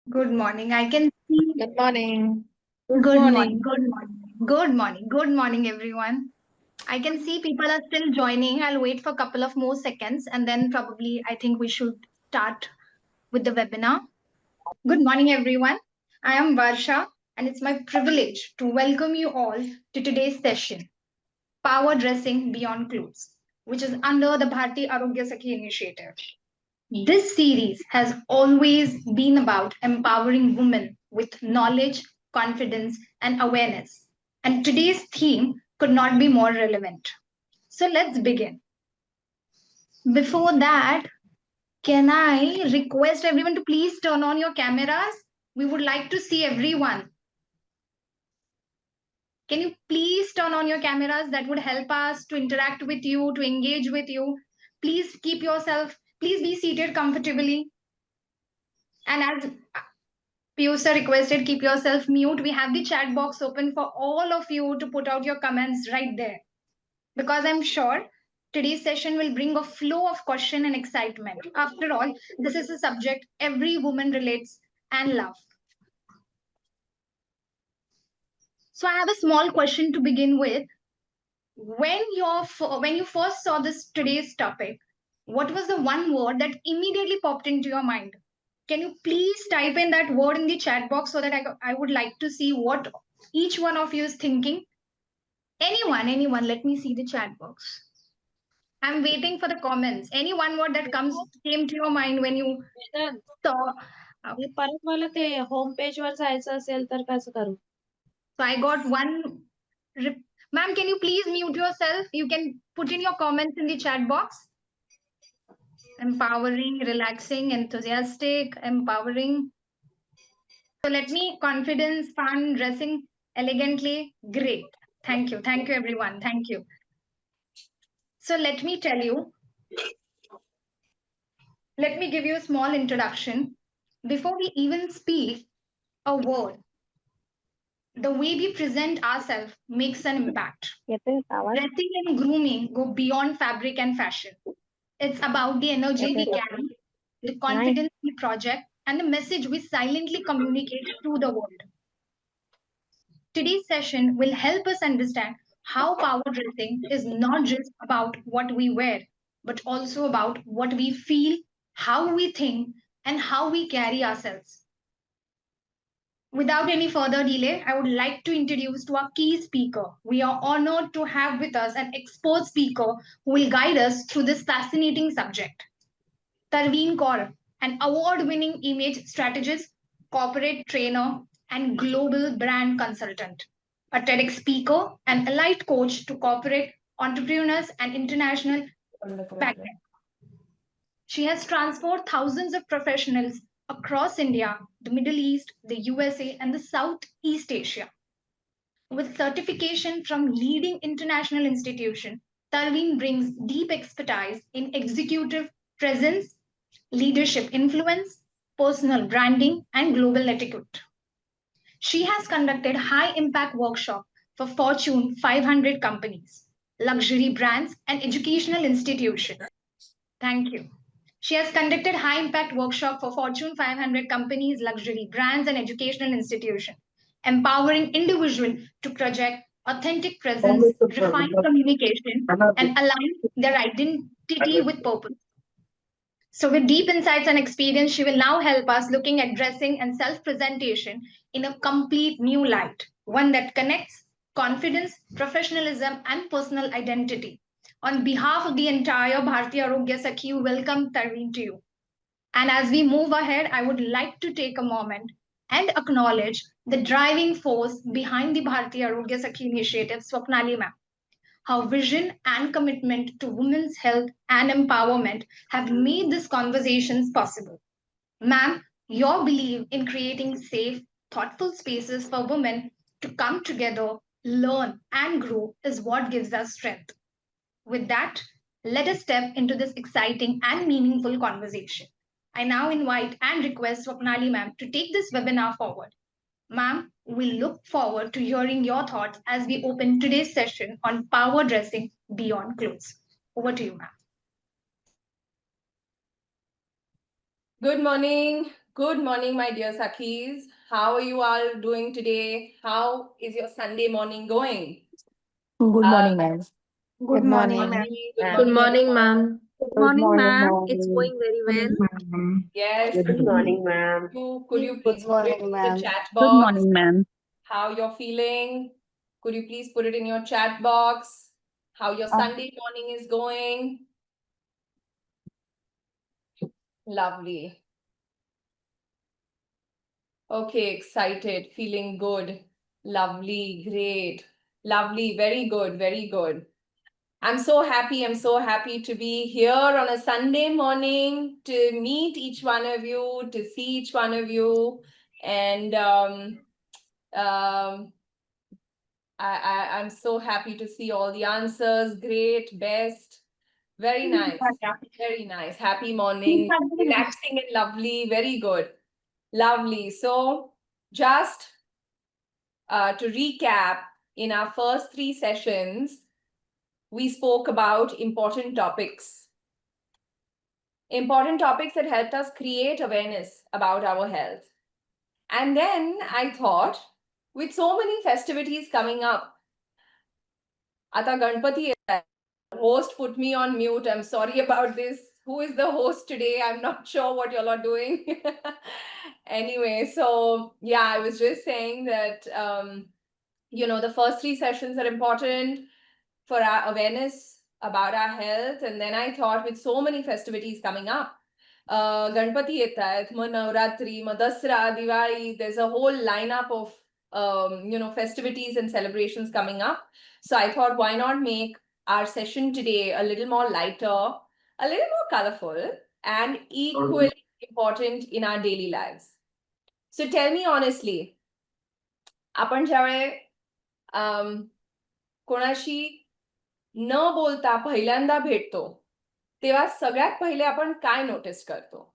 Good morning. I can see. Good morning. Good Good morning. morning. Good morning. Good morning. Good morning, everyone. I can see people are still joining. I'll wait for a couple of more seconds and then probably I think we should start with the webinar. Good morning, everyone. I am Varsha and it's my privilege to welcome you all to today's session, Power Dressing Beyond Clothes, which is under the Bharti Arogya Sakhi initiative. This series has always been about empowering women with knowledge, confidence, and awareness. And today's theme could not be more relevant. So let's begin. Before that, can I request everyone to please turn on your cameras? We would like to see everyone. Can you please turn on your cameras? That would help us to interact with you, to engage with you. Please be seated comfortably. And as Piyush requested, keep yourself mute. We have the chat box open for all of you to put out your comments right there. Because I'm sure today's session will bring a flow of question and excitement. After all, this is a subject every woman relates and loves. So I have a small question to begin with. When you first saw this today's topic, what was the one word that immediately popped into your mind? Can you please type in that word in the chat box so that I would like to see what each one of you is thinking? Anyone, let me see the chat box. I'm waiting for the comments. Any one word that came to your mind when you Vedanta, saw. हे परत मला ते home page वर जायचं असेल तर कसं करू? So I got one. Ma'am, can you please mute yourself? You can put in your comments in the chat box. Empowering, relaxing, enthusiastic, empowering. So let me confidence, fun, dressing elegantly. Great. Thank you. Thank you, everyone. Thank you. So let me tell you, let me give you a small introduction. Before we even speak a word, the way we present ourselves makes an impact. येतोय का आवाज? Dressing and grooming go beyond fabric and fashion. It's about the energy we carry, the confidence we project, and the message we silently communicate to the world. Today's session will help us understand how power dressing is not just about what we wear, but also about what we feel, how we think, and how we carry ourselves. Without any further delay, I would like to introduce to our key speaker. We are honored to have with us an expert speaker who will guide us through this fascinating subject. Tarveen Kaur, an award-winning image strategist, corporate trainer, and global brand consultant, a TEDx speaker and elite coach to corporate entrepreneurs and international background. She has transformed thousands of professionals across India, the Middle East, the USA, and the Southeast Asia. With certification from leading international institutions, Tarveen brings deep expertise in executive presence, leadership influence, personal branding, and global etiquette. She has conducted high impact workshops for Fortune 500 companies, luxury brands, and educational institutions. Thank you. She has conducted high impact workshop for Fortune 500 companies, luxury brands, and educational institutions, empowering individuals to project authentic presence, refine communication, and align their identity with purpose. So, with deep insights and experience, she will now help us looking at dressing and self presentation in a complete new light, one that connects confidence, professionalism, and personal identity. On behalf of the entire Bharti Arogya Sakhi, we welcome Tarveen to you. And as we move ahead, I would like to take a moment and acknowledge the driving force behind the Bharti Arogya Sakhi initiative, Swapnali ma'am. Her vision and commitment to women's health and empowerment have made these conversations possible. Ma'am, your belief in creating safe, thoughtful spaces for women to come together, learn, and grow is what gives us strength. With that, let us step into this exciting and meaningful conversation. I now invite and request Swapnali ma'am to take this webinar forward. Ma'am, we look forward to hearing your thoughts as we open today's session on power dressing beyond clothes. Over to you, ma'am. Good morning. Good morning, my dear Sakhis. How are you all doing today? How is your Sunday morning going? Good morning, ma'am. Good morning, ma'am. Good morning, ma'am. Good morning, ma'am. It's going very well. Yes. Good morning, ma'am. Could you please put it in the chat Good box? morning, ma'am. How you're feeling? Could you please put it in your chat box? How your Sunday morning is going? Lovely. Okay, excited, feeling good. Lovely, great. Lovely, very good, very good. I'm so happy to be here on a Sunday morning to meet each one of you, to see each one of you. And I'm so happy to see all the answers. Great, best. Very nice. Very nice. Happy morning. Relaxing and lovely. Very good. Lovely. So just to recap, in our first 3 sessions, we spoke about important topics. Important topics that helped us create awareness about our health. And then I thought, with so many festivities coming up, Ata Ganpati, host put me on mute. I'm sorry about this. Who is the host today? I'm not sure what y'all are doing. Anyway, so yeah, I was just saying that, the first 3 sessions are important for our awareness about our health. And then I thought, with so many festivities coming up, Ganpati yetayat, ma Navratri, ma Dasra, Diwali, there's a whole lineup of festivities and celebrations coming up. So I thought, why not make our session today a little more lighter, a little more colorful, and equally important in our daily lives. So tell me honestly, आपण ज्यावेळे कोणाशी न बोलता पहिल्यांदा भेटतो तेव्हा सगळ्यात पहिले आपण काय नोटीस करतो?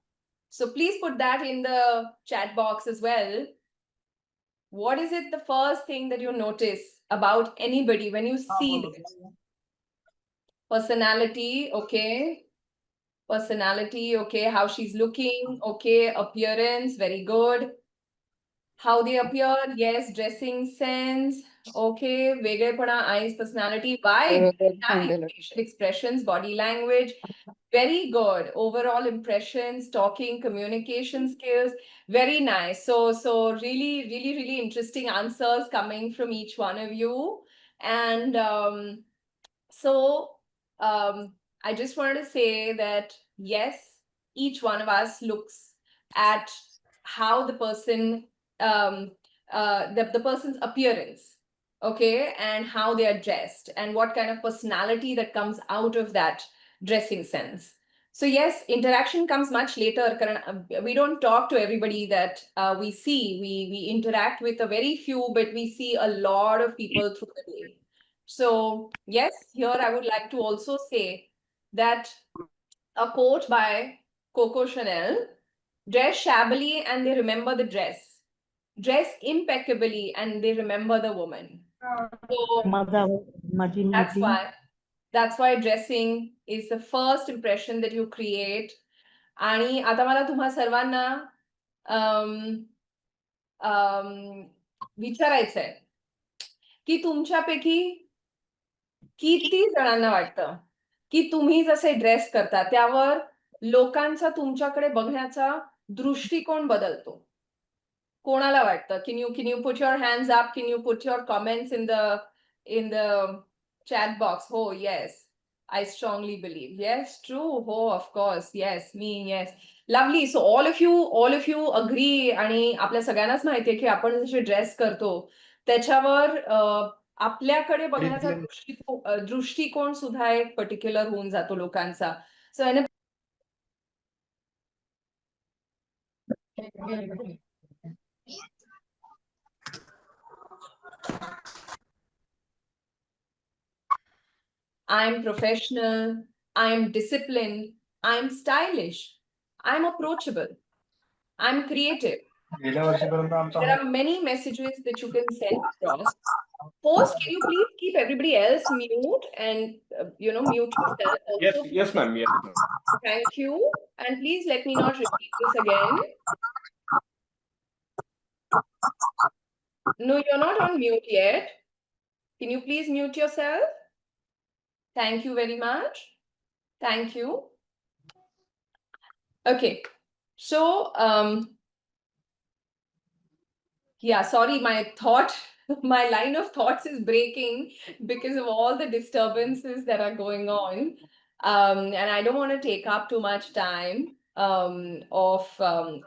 So please put that in the chat box as well. What is it the first thing that you notice about anybody when you see them? Personality, okay. Personality, okay. How she's looking, okay. Appearance, very good. How they appear, yes. Dressing sense, okay. Vegepana, eyes, personality, vibe, facial expressions, body language, very good. Overall impressions, talking, communication skills, very nice. So really interesting answers coming from each one of you. And I just wanted to say that yes, each one of us looks at how the person the person's appearance, okay, and how they are dressed and what kind of personality that comes out of that dressing sense. So yes, interaction comes much later. We don't talk to everybody that we see. We interact with a very few, but we see a lot of people through the day. So yes, here I would like to also say that a quote by Coco Chanel: dress shabbily and they remember the dress. Dress impeccably and they remember the woman. So that's why dressing is the first impression that you create. आणि आता मला तुम्हा सर्वांना विचारायचंय की तुमच्यापैकी किती जणांना वाटतं की तुम्ही जसे ड्रेस करता त्यावर लोकांचा तुमच्याकडे बघण्याचा दृष्टिकोन बदलतो? कोणाला वाटतं? Can you put your hands up? Can you put your comments in the chat box? Oh yes, I strongly believe. Yes, true. Oh, of course. Yes, me. Yes. Lovely. So all of you agree. आणि आपल्या सगळ्यांनाच माहिती आहे की आपण जसे dress करतो त्याच्यावर आपल्याकडे बघण्याचा दृष्टिकोन सुद्धा एक पर्टिक्युलर होऊन जातो लोकांचा. सो I'm professional, I'm disciplined, I'm stylish, I'm approachable, I'm creative. There are many messages that you can send across. Host, can you please keep everybody else mute and mute yourself also? Yes, ma'am. Yes, ma'am. Thank you. And please let me not repeat this again. No, you're not on mute yet. Can you please mute yourself? Thank you very much. Thank you. Okay. So, yeah, sorry, my line of thoughts is breaking because of all the disturbances that are going on. And I don't want to take up too much time of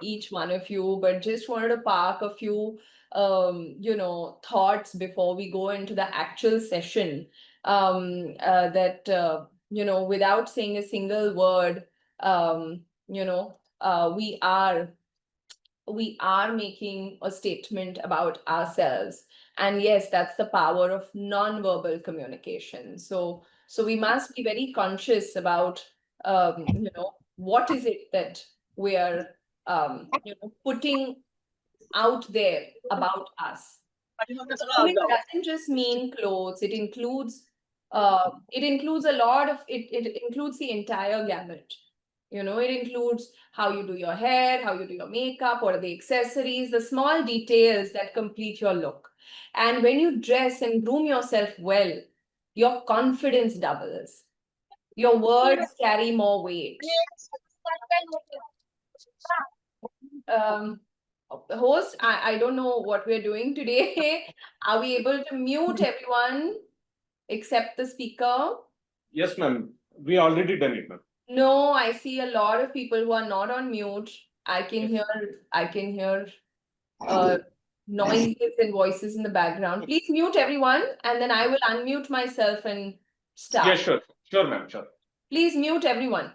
each one of you, but just wanted to park a few thoughts before we go into the actual session. Without saying a single word, we are making a statement about ourselves. And yes, that's the power of non-verbal communication. So we must be very conscious about what is it that we are putting out there about us. Grooming doesn't just mean clothes. It includes a lot of it includes the entire gamut. It includes how you do your hair, how you do your makeup, what are the accessories, the small details that complete your look. And when you dress and groom yourself well, your confidence doubles. Your words carry more weight. Host, I don't know what we're doing today. Are we able to mute everyone except the speaker? Yes, ma'am. We already done it, ma'am. No, I see a lot of people who are not on mute. I can hear noises and voices in the background. Please mute everyone, and then I will unmute myself and start. Yes, sure. Sure, ma'am. Sure. Please mute everyone.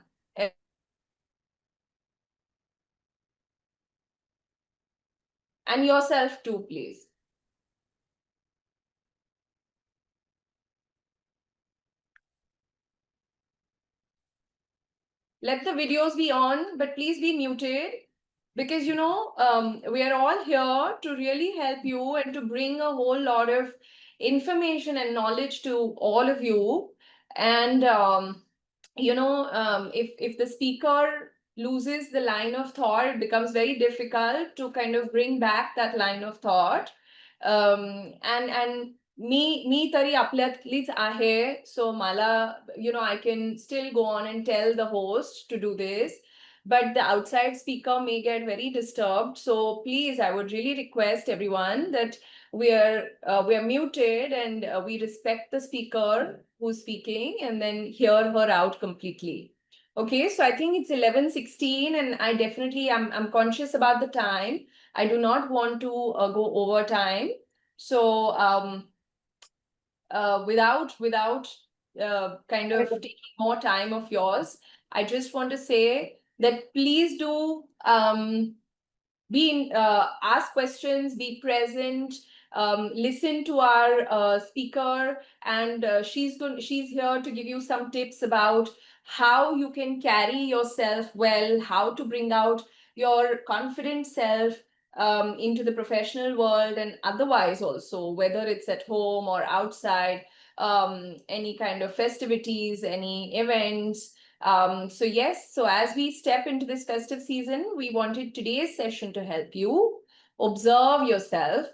And yourself too, please. Let the videos be on, but please be muted. Because, we are all here to really help you and to bring a whole lot of information and knowledge to all of you. And, if the speaker loses the line of thought, it becomes very difficult to kind of bring back that line of thought. And me tari आपल्यातलीच आहे, so मला, I can still go on and tell the host to do this, but the outside speaker may get very disturbed. So please, I would really request everyone that we are muted and we respect the speaker who's speaking and then hear her out completely. Okay, so I think it's 11:16 and I definitely I'm conscious about the time. I do not want to go over time. So without kind of taking more time of yours, I just want to say that please do ask questions, be present, listen to our speaker, and she's here to give you some tips about how you can carry yourself well, how to bring out your confident self into the professional world and otherwise also, whether it's at home or outside, any kind of festivities, any events. So as we step into this festive season, we wanted today's session to help you observe yourself,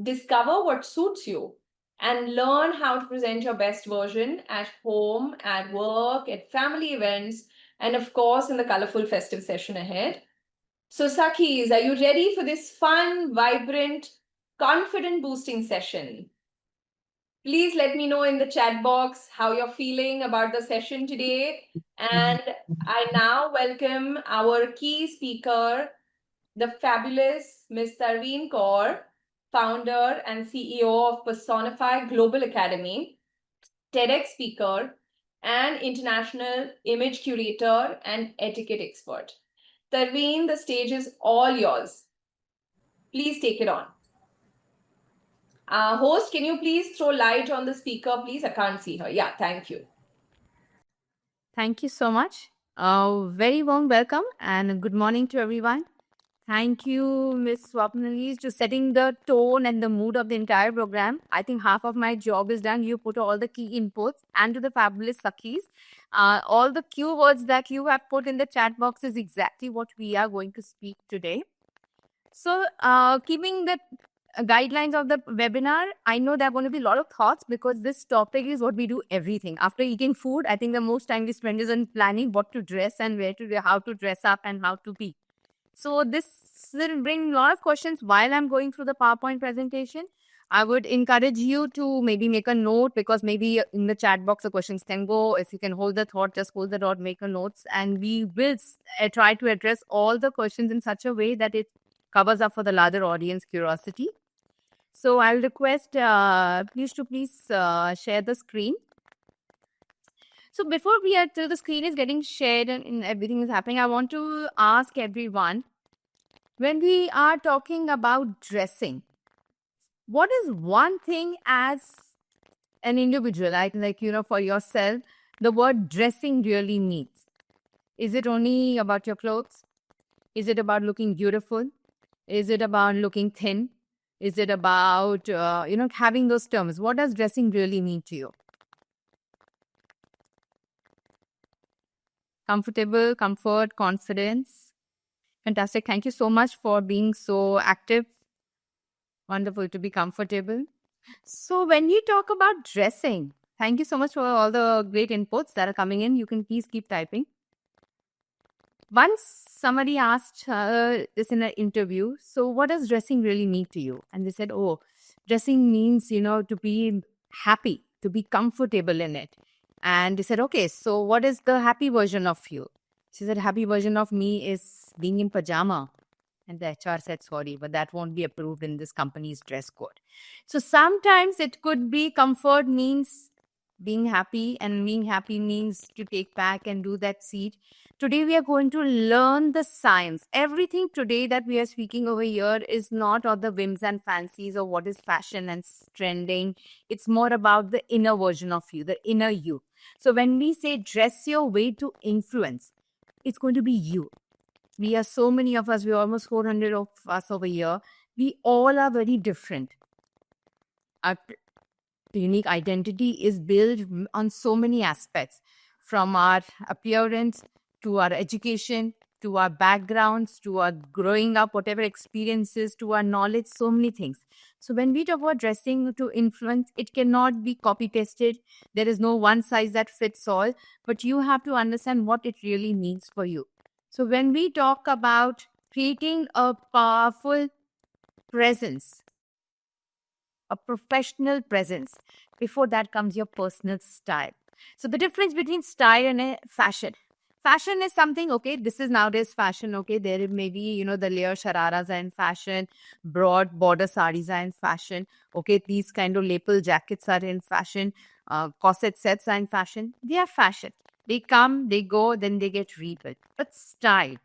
discover what suits you, and learn how to present your best version at home, at work, at family events, and of course, in the colorful festive session ahead. So, Sakhis, are you ready for this fun, vibrant, confident boosting session? Please let me know in the chat box how you're feeling about the session today. And I now welcome our key speaker, the fabulous Ms. Tarveen Kaur, founder and CEO of Personify Global Academy, TEDx speaker, and international image curator and etiquette expert. Tarveen, the stage is all yours. Please take it on. Host, can you please throw light on the speaker, please? I can't see her. Yeah, thank you. Thank you so much. Very warm welcome and good morning to everyone. Thank you, Ms. Swapnalis, to setting the tone and the mood of the entire program. I think half of my job is done. You put all the key inputs, and to the fabulous Sakhis. All the keywords that you have put in the chat box is exactly what we are going to speak today. So, keeping the guidelines of the webinar, I know there are going to be a lot of thoughts because this topic is what we do everything. After eating food, I think the most time we spend is on planning what to dress and where to, how to dress up and how to be. So this will bring a lot of questions while I'm going through the PowerPoint presentation. I would encourage you to maybe make a note because maybe in the chat box the questions can go. If you can hold the thought, just hold the thought, make a notes, and we will try to address all the questions in such a way that it covers up for the larger audience curiosity. So I'll request please share the screen. So before we are till the screen is getting shared and everything is happening, I want to ask everyone, when we are talking about dressing, what is one thing as an individual, like for yourself, the word dressing really means? Is it only about your clothes? Is it about looking beautiful? Is it about looking thin? Is it about, having those terms? What does dressing really mean to you? Comfortable, comfort, confidence. Fantastic. Thank you so much for being so active. Wonderful to be comfortable. So when you talk about dressing, thank you so much for all the great inputs that are coming in. You can please keep typing. Once somebody asked this in an interview, so what does dressing really mean to you? And they said, oh, dressing means, to be happy, to be comfortable in it. And they said, okay, so what is the happy version of you? She said, happy version of me is being in pajama. And the HR said, sorry, but that won't be approved in this company's dress code. So sometimes it could be comfort means being happy, and being happy means to take back and do that seat. Today we are going to learn the science. Everything today that we are speaking over here is not all the whims and fancies or what is fashion and trending. It's more about the inner version of you, the inner you. So when we say dress your way to influence, it's going to be you. We are so many of us, we're almost 400 of us over here. We all are very different. Our unique identity is built on so many aspects, from our appearance to our education, to our backgrounds, to our growing up, whatever experiences, to our knowledge, so many things. So when we talk about dressing to influence, it cannot be copy pasted. There is no one size that fits all, but you have to understand what it really means for you. So when we talk about creating a powerful presence, a professional presence, before that comes your personal style. So the difference between style and fashion. Fashion is something, okay, this is nowadays fashion, okay, there may be, the layer shararas are in fashion, broad border saris are in fashion, okay, these kind of lapel jackets are in fashion, corset sets are in fashion, they are fashion. They come, they go, then they get rebuilt. But style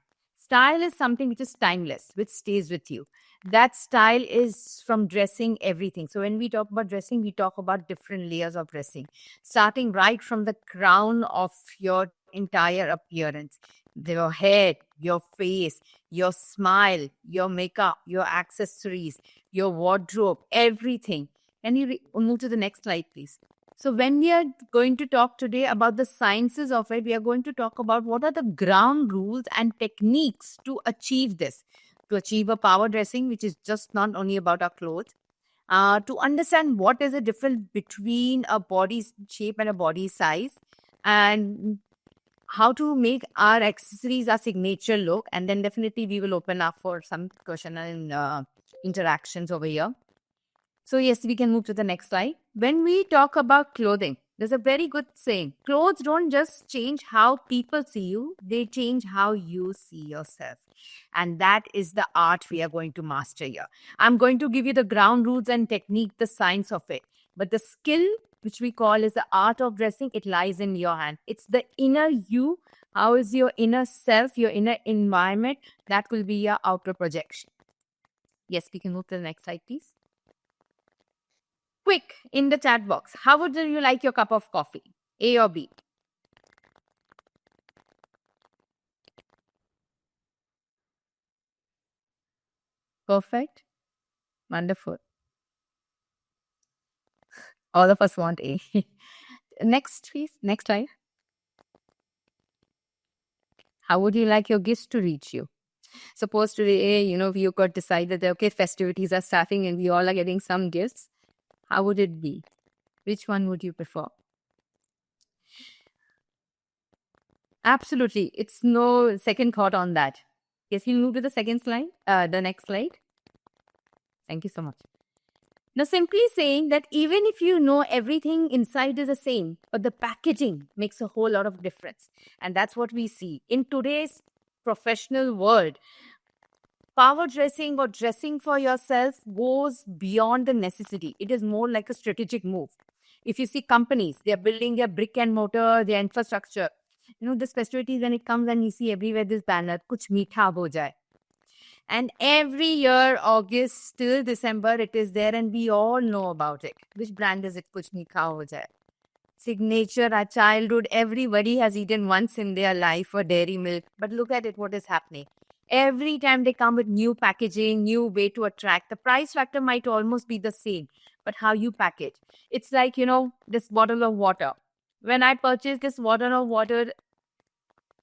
is something which is timeless, which stays with you. That style is from dressing everything. So when we talk about dressing, we talk about different layers of dressing, starting right from the crown of your entire appearance, your hair, your face, your smile, your makeup, your accessories, your wardrobe, everything. Can you move to the next slide, please? So when we are going to talk today about the sciences of it, we are going to talk about what are the ground rules and techniques to achieve this, to achieve a power dressing, which is just not only about our clothes, to understand what is the difference between a body shape and a body size, and how to make our accessories our signature look. And then definitely we will open up for some question and interactions over here. So yes, we can move to the next slide. When we talk about clothing, there's a very good saying. Clothes don't just change how people see you, they change how you see yourself. And that is the art we are going to master here. I'm going to give you the ground rules and technique, the science of it. But the skill, which we call is the art of dressing, it lies in your hand. It's the inner you. How is your inner self, your inner environment? That will be your outer projection. Yes, we can move to the next slide, please. Quick, in the chat box, how would you like your cup of coffee? A or B? Perfect. Wonderful. All of us want A. Next, please. Next slide. How would you like your gifts to reach you? Suppose today, we could decide that, okay, festivities are starting and we all are getting some gifts. How would it be? Which one would you prefer? Absolutely. It's no second thought on that. Yes, we'll move to the second slide, the next slide. Thank you so much. Now, simply saying that even if you know everything inside is the same, but the packaging makes a whole lot of difference. And that's what we see. In today's professional world, power dressing or dressing for yourself goes beyond the necessity. It is more like a strategic move. If you see companies, they're building their brick and mortar, their infrastructure. This festivities, when it comes and you see everywhere this banner, kuch meetha ho jaye. And every year, August till December, it is there and we all know about it. Which brand is it? Kuch meetha ho jaye. Signature, our childhood, everybody has eaten once in their life a dairy milk. But look at it, what is happening. Every time they come with new packaging, new way to attract. The price factor might almost be the same, but how you package. It's like, this bottle of water. When I purchase this bottle of water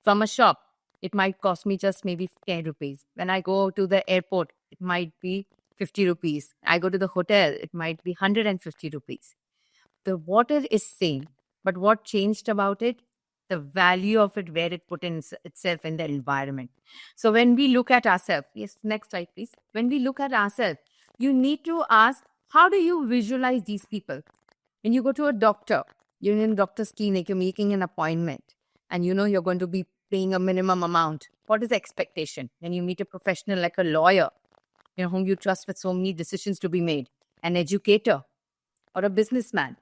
from a shop, it might cost me just maybe 10 rupees. When I go to the airport, it might be 50 rupees. I go to the hotel, it might be 150 rupees. The water is same, but what changed about it? The value of it, where it put in itself in the environment. So when we look at ourselves, yes, next slide, please. When we look at ourselves, you need to ask, how do you visualize these people? When you go to a doctor, you're in doctor's clinic, you're making an appointment, and you're going to be paying a minimum amount. What is the expectation? When you meet a professional like a lawyer, whom you trust with so many decisions to be made, an educator or a businessman,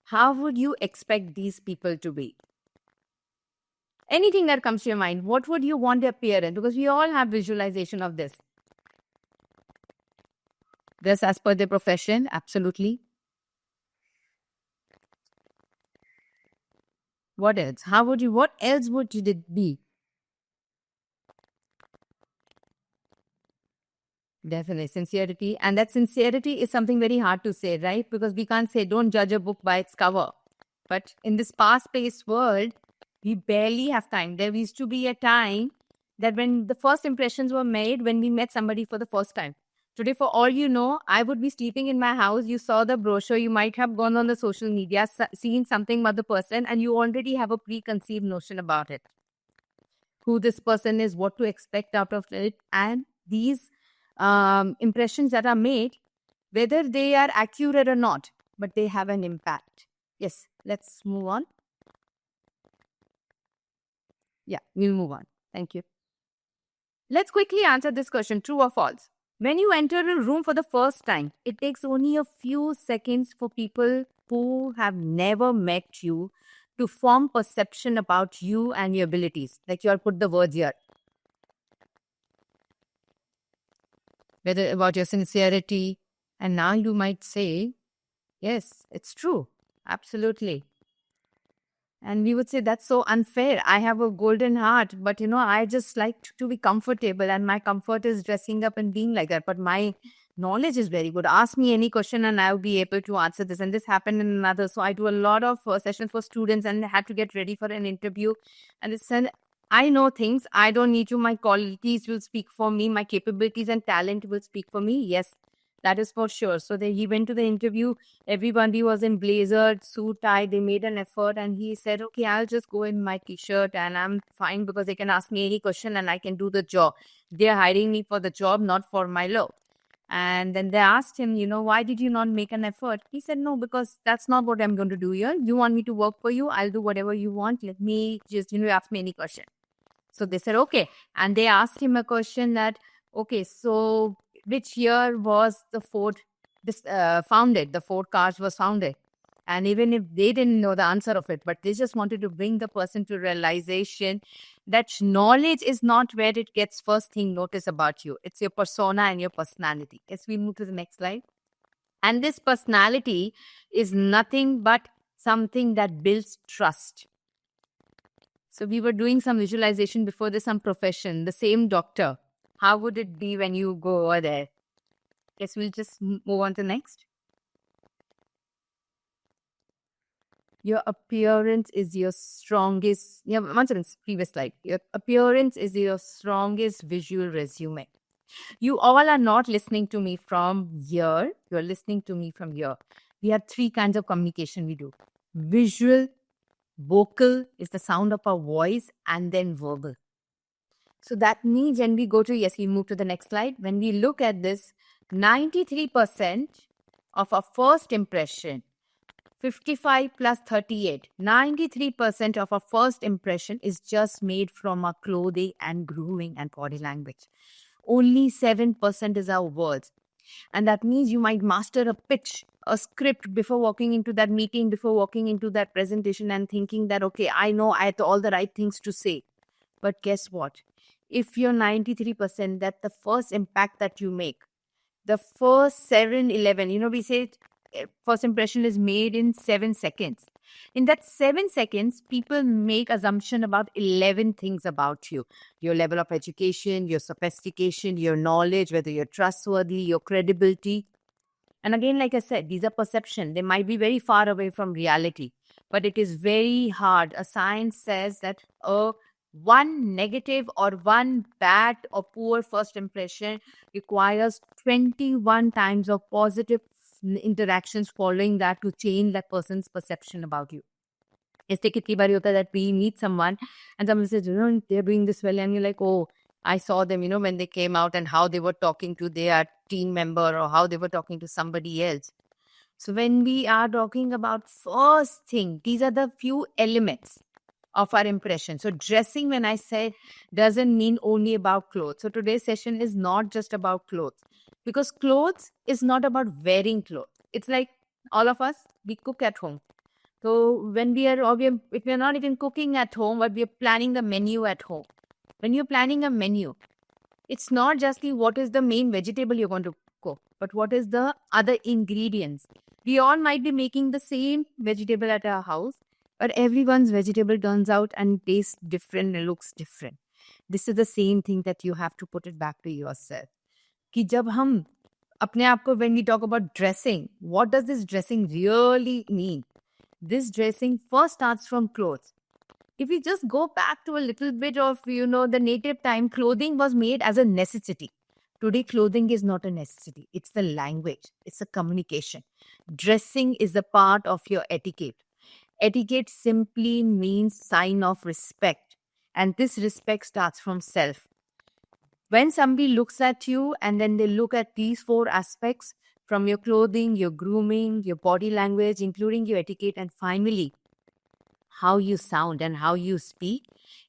how would you expect these people to be? Anything that comes to your mind, what would you want their appearance? Because we all have visualization of this. This as per their profession, absolutely. What else? What else would it be? Definitely sincerity. And that sincerity is something very hard to say, right? Because we can't say, don't judge a book by its cover. But in this fast-paced world, we barely have time. There used to be a time that when the first impressions were made when we met somebody for the first time. Today, for all you know, I would be sleeping in my house. You saw the brochure. You might have gone on the social media, seen something about the person, and you already have a preconceived notion about it. Who this person is, what to expect out of it. And these impressions that are made, whether they are accurate or not, but they have an impact. Yes, let's move on. Yeah, we'll move on. Thank you. Let's quickly answer this question, true or false. When you enter a room for the first time, it takes only a few seconds for people who have never met you to form perception about you and your abilities. Like you all put the words here. Whether about your sincerity. And now you might say, yes, it's true. Absolutely. And we would say, that's so unfair. I have a golden heart, but I just like to be comfortable, and my comfort is dressing up and being like that. But my knowledge is very good. Ask me any question and I'll be able to answer this. And this happened in another. So I do a lot of sessions for students and they had to get ready for an interview. And they said, I know things. I don't need you. My qualities will speak for me. My capabilities and talent will speak for me. Yes, that is for sure. So he went to the interview. Everybody was in blazer, suit, tie. They made an effort and he said, okay, I'll just go in my t-shirt and I'm fine because they can ask me any question and I can do the job. They're hiring me for the job, not for my look. And then they asked him, why did you not make an effort? He said, no, because that's not what I'm going to do here. You want me to work for you? I'll do whatever you want. Let me just, ask me any question. So they said, okay. And they asked him a question that, okay, so which year was the Ford founded? The Ford cars was founded. And even if they didn't know the answer of it, but they just wanted to bring the person to realization that knowledge is not where it gets first thing noticed about you. It's your persona and your personality. Yes, we move to the next slide. And this personality is nothing but something that builds trust. So we were doing some visualization before this, some profession, the same doctor. How would it be when you go over there? Yes, we'll just move on to next. Your appearance is your strongest. Yeah, once again, previous slide. Your appearance is your strongest visual resume. You all are not listening to me from here. You're listening to me from here. We have 3 kinds of communication we do. Visual, vocal is the sound of our voice, and then verbal. So that means when we go to, yes, we move to the next slide. When we look at this, 93% of our first impression, 55 plus 38, 93% of our first impression is just made from our clothing and grooming and body language. Only 7% is our words. And that means you might master a pitch, a script before walking into that meeting, before walking into that presentation and thinking that, okay, I know I have all the right things to say. But guess what? If you're 93%, that's the first impact that you make. The first 7-11, we say first impression is made in 7 seconds. In that 7 seconds, people make assumption about 11 things about you. Your level of education, your sophistication, your knowledge, whether you're trustworthy, your credibility. And again, like I said, these are perception. They might be very far away from reality, but it is very hard. A science says that one negative or one bad or poor first impression requires 21 times of positive interactions following that to change that person's perception about you. It's kitni bari hota that we meet someone and someone says, they're doing this well, and you're like, oh, I saw them, when they came out and how they were talking to their team member or how they were talking to somebody else. So when we are talking about first thing, these are the few elements of our impression. So dressing, when I said, doesn't mean only about clothes. So today's session is not just about clothes, because clothes is not about wearing clothes. It's like all of us, we cook at home. So when if we are not even cooking at home, but we are planning the menu at home. When you're planning a menu, it's not just what is the main vegetable you're going to cook, but what is the other ingredients. We all might be making the same vegetable at our house, but everyone's vegetable turns out and tastes different and looks different. This is the same thing that you have to put it back to yourself. Ki jab hum apne aap ko, when we talk about dressing, what does this dressing really mean? This dressing first starts from clothes. If we just go back to a little bit of, the native time, clothing was made as a necessity. Today, clothing is not a necessity. It's the language. It's a communication. Dressing is a part of your etiquette. Etiquette simply means sign of respect. And this respect starts from self. When somebody looks at you and then they look at these 4 aspects, from your clothing, your grooming, your body language, including your etiquette, and finally, how you sound and how you speak,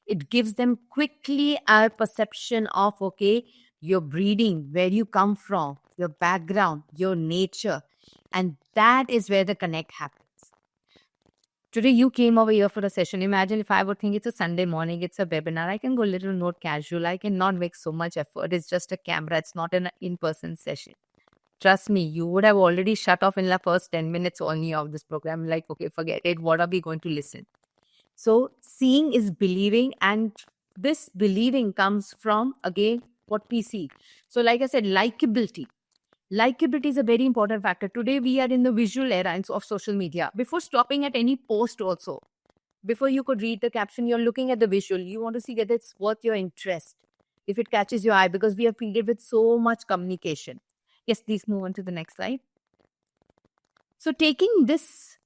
it gives them quickly a perception of, okay, your breeding, where you come from, your background, your nature. And that is where the connect happens. Today you came over here for a session. Imagine if I would think it's a Sunday morning, it's a webinar. I can go a little more casual. I cannot make so much effort. It's just a camera. It's not an in-person session. Trust me, you would have already shut off in the first 10 minutes only of this program. Like, okay, forget it. What are we going to listen? So seeing is believing, and this believing comes from, again, what we see. So like I said, likability. Likability is a very important factor. Today, we are in the visual era of social media. Before stopping at any post also, before you could read the caption, you're looking at the visual. You want to see whether it's worth your interest, if it catches your eye, because we are filled with so much communication. Yes, please move on to the next slide. So taking this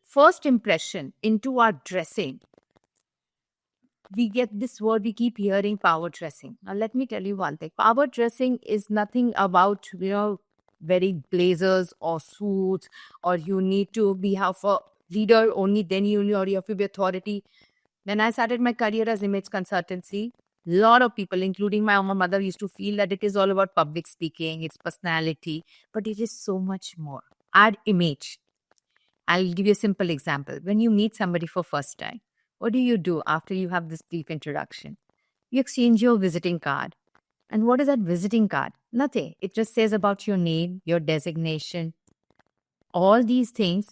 first impression into our dressing, we get this word we keep hearing, power dressing. Now, let me tell you one thing. Power dressing is nothing about, wearing blazers or suits, or you need to be half a leader, only then you have to be authority. When I started my career as image consultancy, a lot of people, including my own mother, used to feel that it is all about public speaking, it's personality, but it is so much more. Add image. I'll give you a simple example. When you meet somebody for first time, what do you do after you have this brief introduction? You exchange your visiting card. And what is that visiting card? Nothing. It just says about your name, your designation, all these things.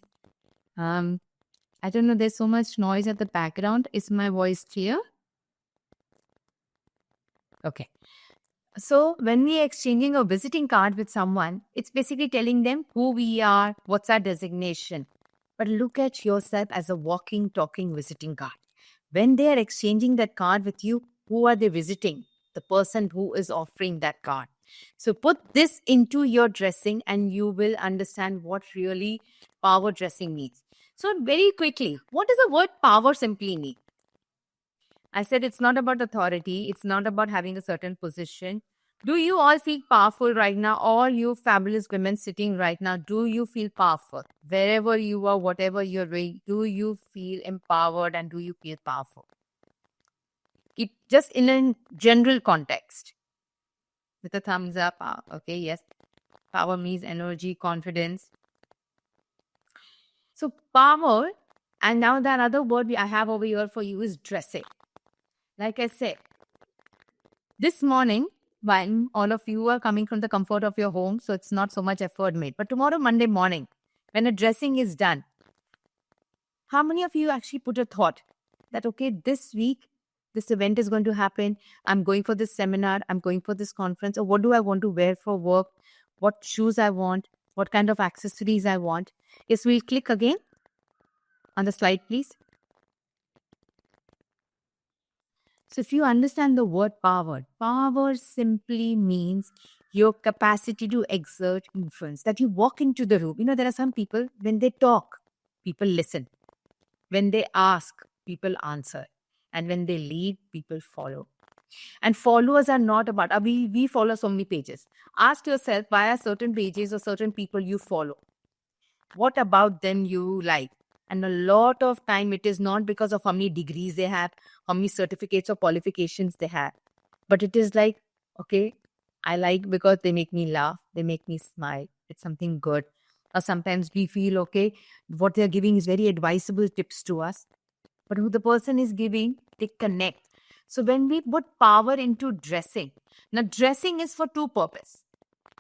I don't know, there's so much noise at the background. Is my voice clear? Okay. So when we are exchanging a visiting card with someone, it's basically telling them who we are, what's our designation. but look at yourself as a walking, talking, visiting card. When they are exchanging that card with you, who are they visiting? The person who is offering that card. So put this into your dressing and you will understand what really power dressing means. So very quickly, what does the word power simply mean? I said it's not about authority. It's not about having a certain position. Do you all feel powerful right now? All you fabulous women sitting right now, do you feel powerful? Wherever you are, whatever you're doing, do you feel empowered and do you feel powerful? It just in a general context. With a thumbs up. Okay, yes. Power means energy, confidence. So power, and now the another word I have over here for you is dressing. Like I said, this morning, when all of you are coming from the comfort of your home, so it's not so much effort made. But tomorrow, Monday morning, when a dressing is done, how many of you actually put a thought that, okay, this week, this event is going to happen. I'm going for this seminar. I'm going for this conference. Or what do I want to wear for work? What shoes I want? What kind of accessories I want? Yes, we'll click again on the slide, please. So if you understand the word power, power simply means your capacity to exert influence, that you walk into the room. You know, there are some people, when they talk, people listen. When they ask, people answer. And when they lead, people follow. And followers are not about, we follow so many pages. Ask yourself, why are certain pages or certain people you follow? What about them you like? And a lot of time, it is not because of how many degrees they have, how many certificates or qualifications they have. But it is like, okay, I like because they make me laugh, they make me smile. It's something good. Or sometimes we feel, okay, what they're giving is very advisable tips to us. But who the person is giving, they connect. So when we put power into dressing, now dressing is for two purposes.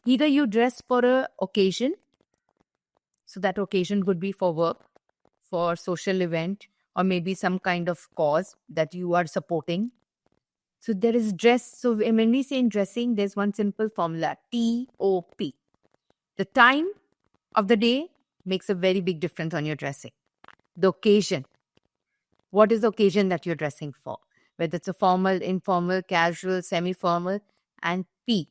Either you dress for an occasion, so that occasion could be for work, for social event, or maybe some kind of cause that you are supporting. So there is dress. So when we say in dressing, there's one simple formula, TOP. The time of the day makes a very big difference on your dressing. The occasion. What is the occasion that you're dressing for? Whether it's a formal, informal, casual, semi-formal, and P,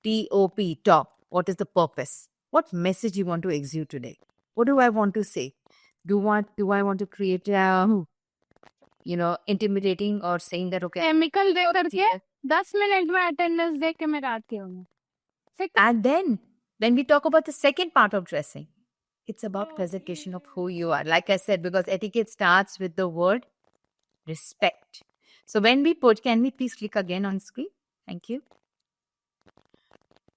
TOP, top. What is the purpose? What message you want to exude today? What do I want to say? Do I want to create intimidating or saying that, okay, chemical दे करके 10 minute में attendance देख के मैं आती हूँ. and then when we talk about the second part of dressing, it's about presentation of who you are. Like I said, because etiquette starts with the word respect. So when we put, can we please click again on screen? Thank you.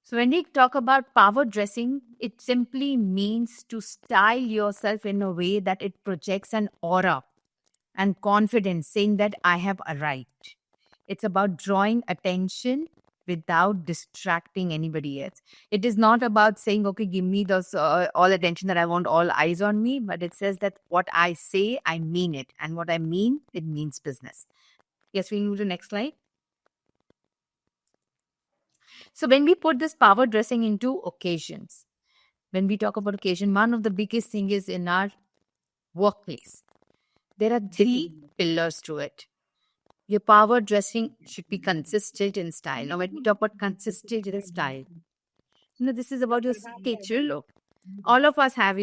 So when we talk about power dressing, it simply means to style yourself in a way that it projects an aura and confidence, saying that I have arrived. It's about drawing attention without distracting anybody else. It is not about saying, okay, give me those all attention that I want, all eyes on me, but it says that what I say, I mean it. And what I mean, it means business. Yes, we move to the next slide. So when we put this power dressing into occasions, when we talk about occasion, one of the biggest thing is in our workplace. There are 3 pillars to it. Your power dressing should be consistent in style. Now, when we talk about consistent in style, this is about your signature look. All of us have,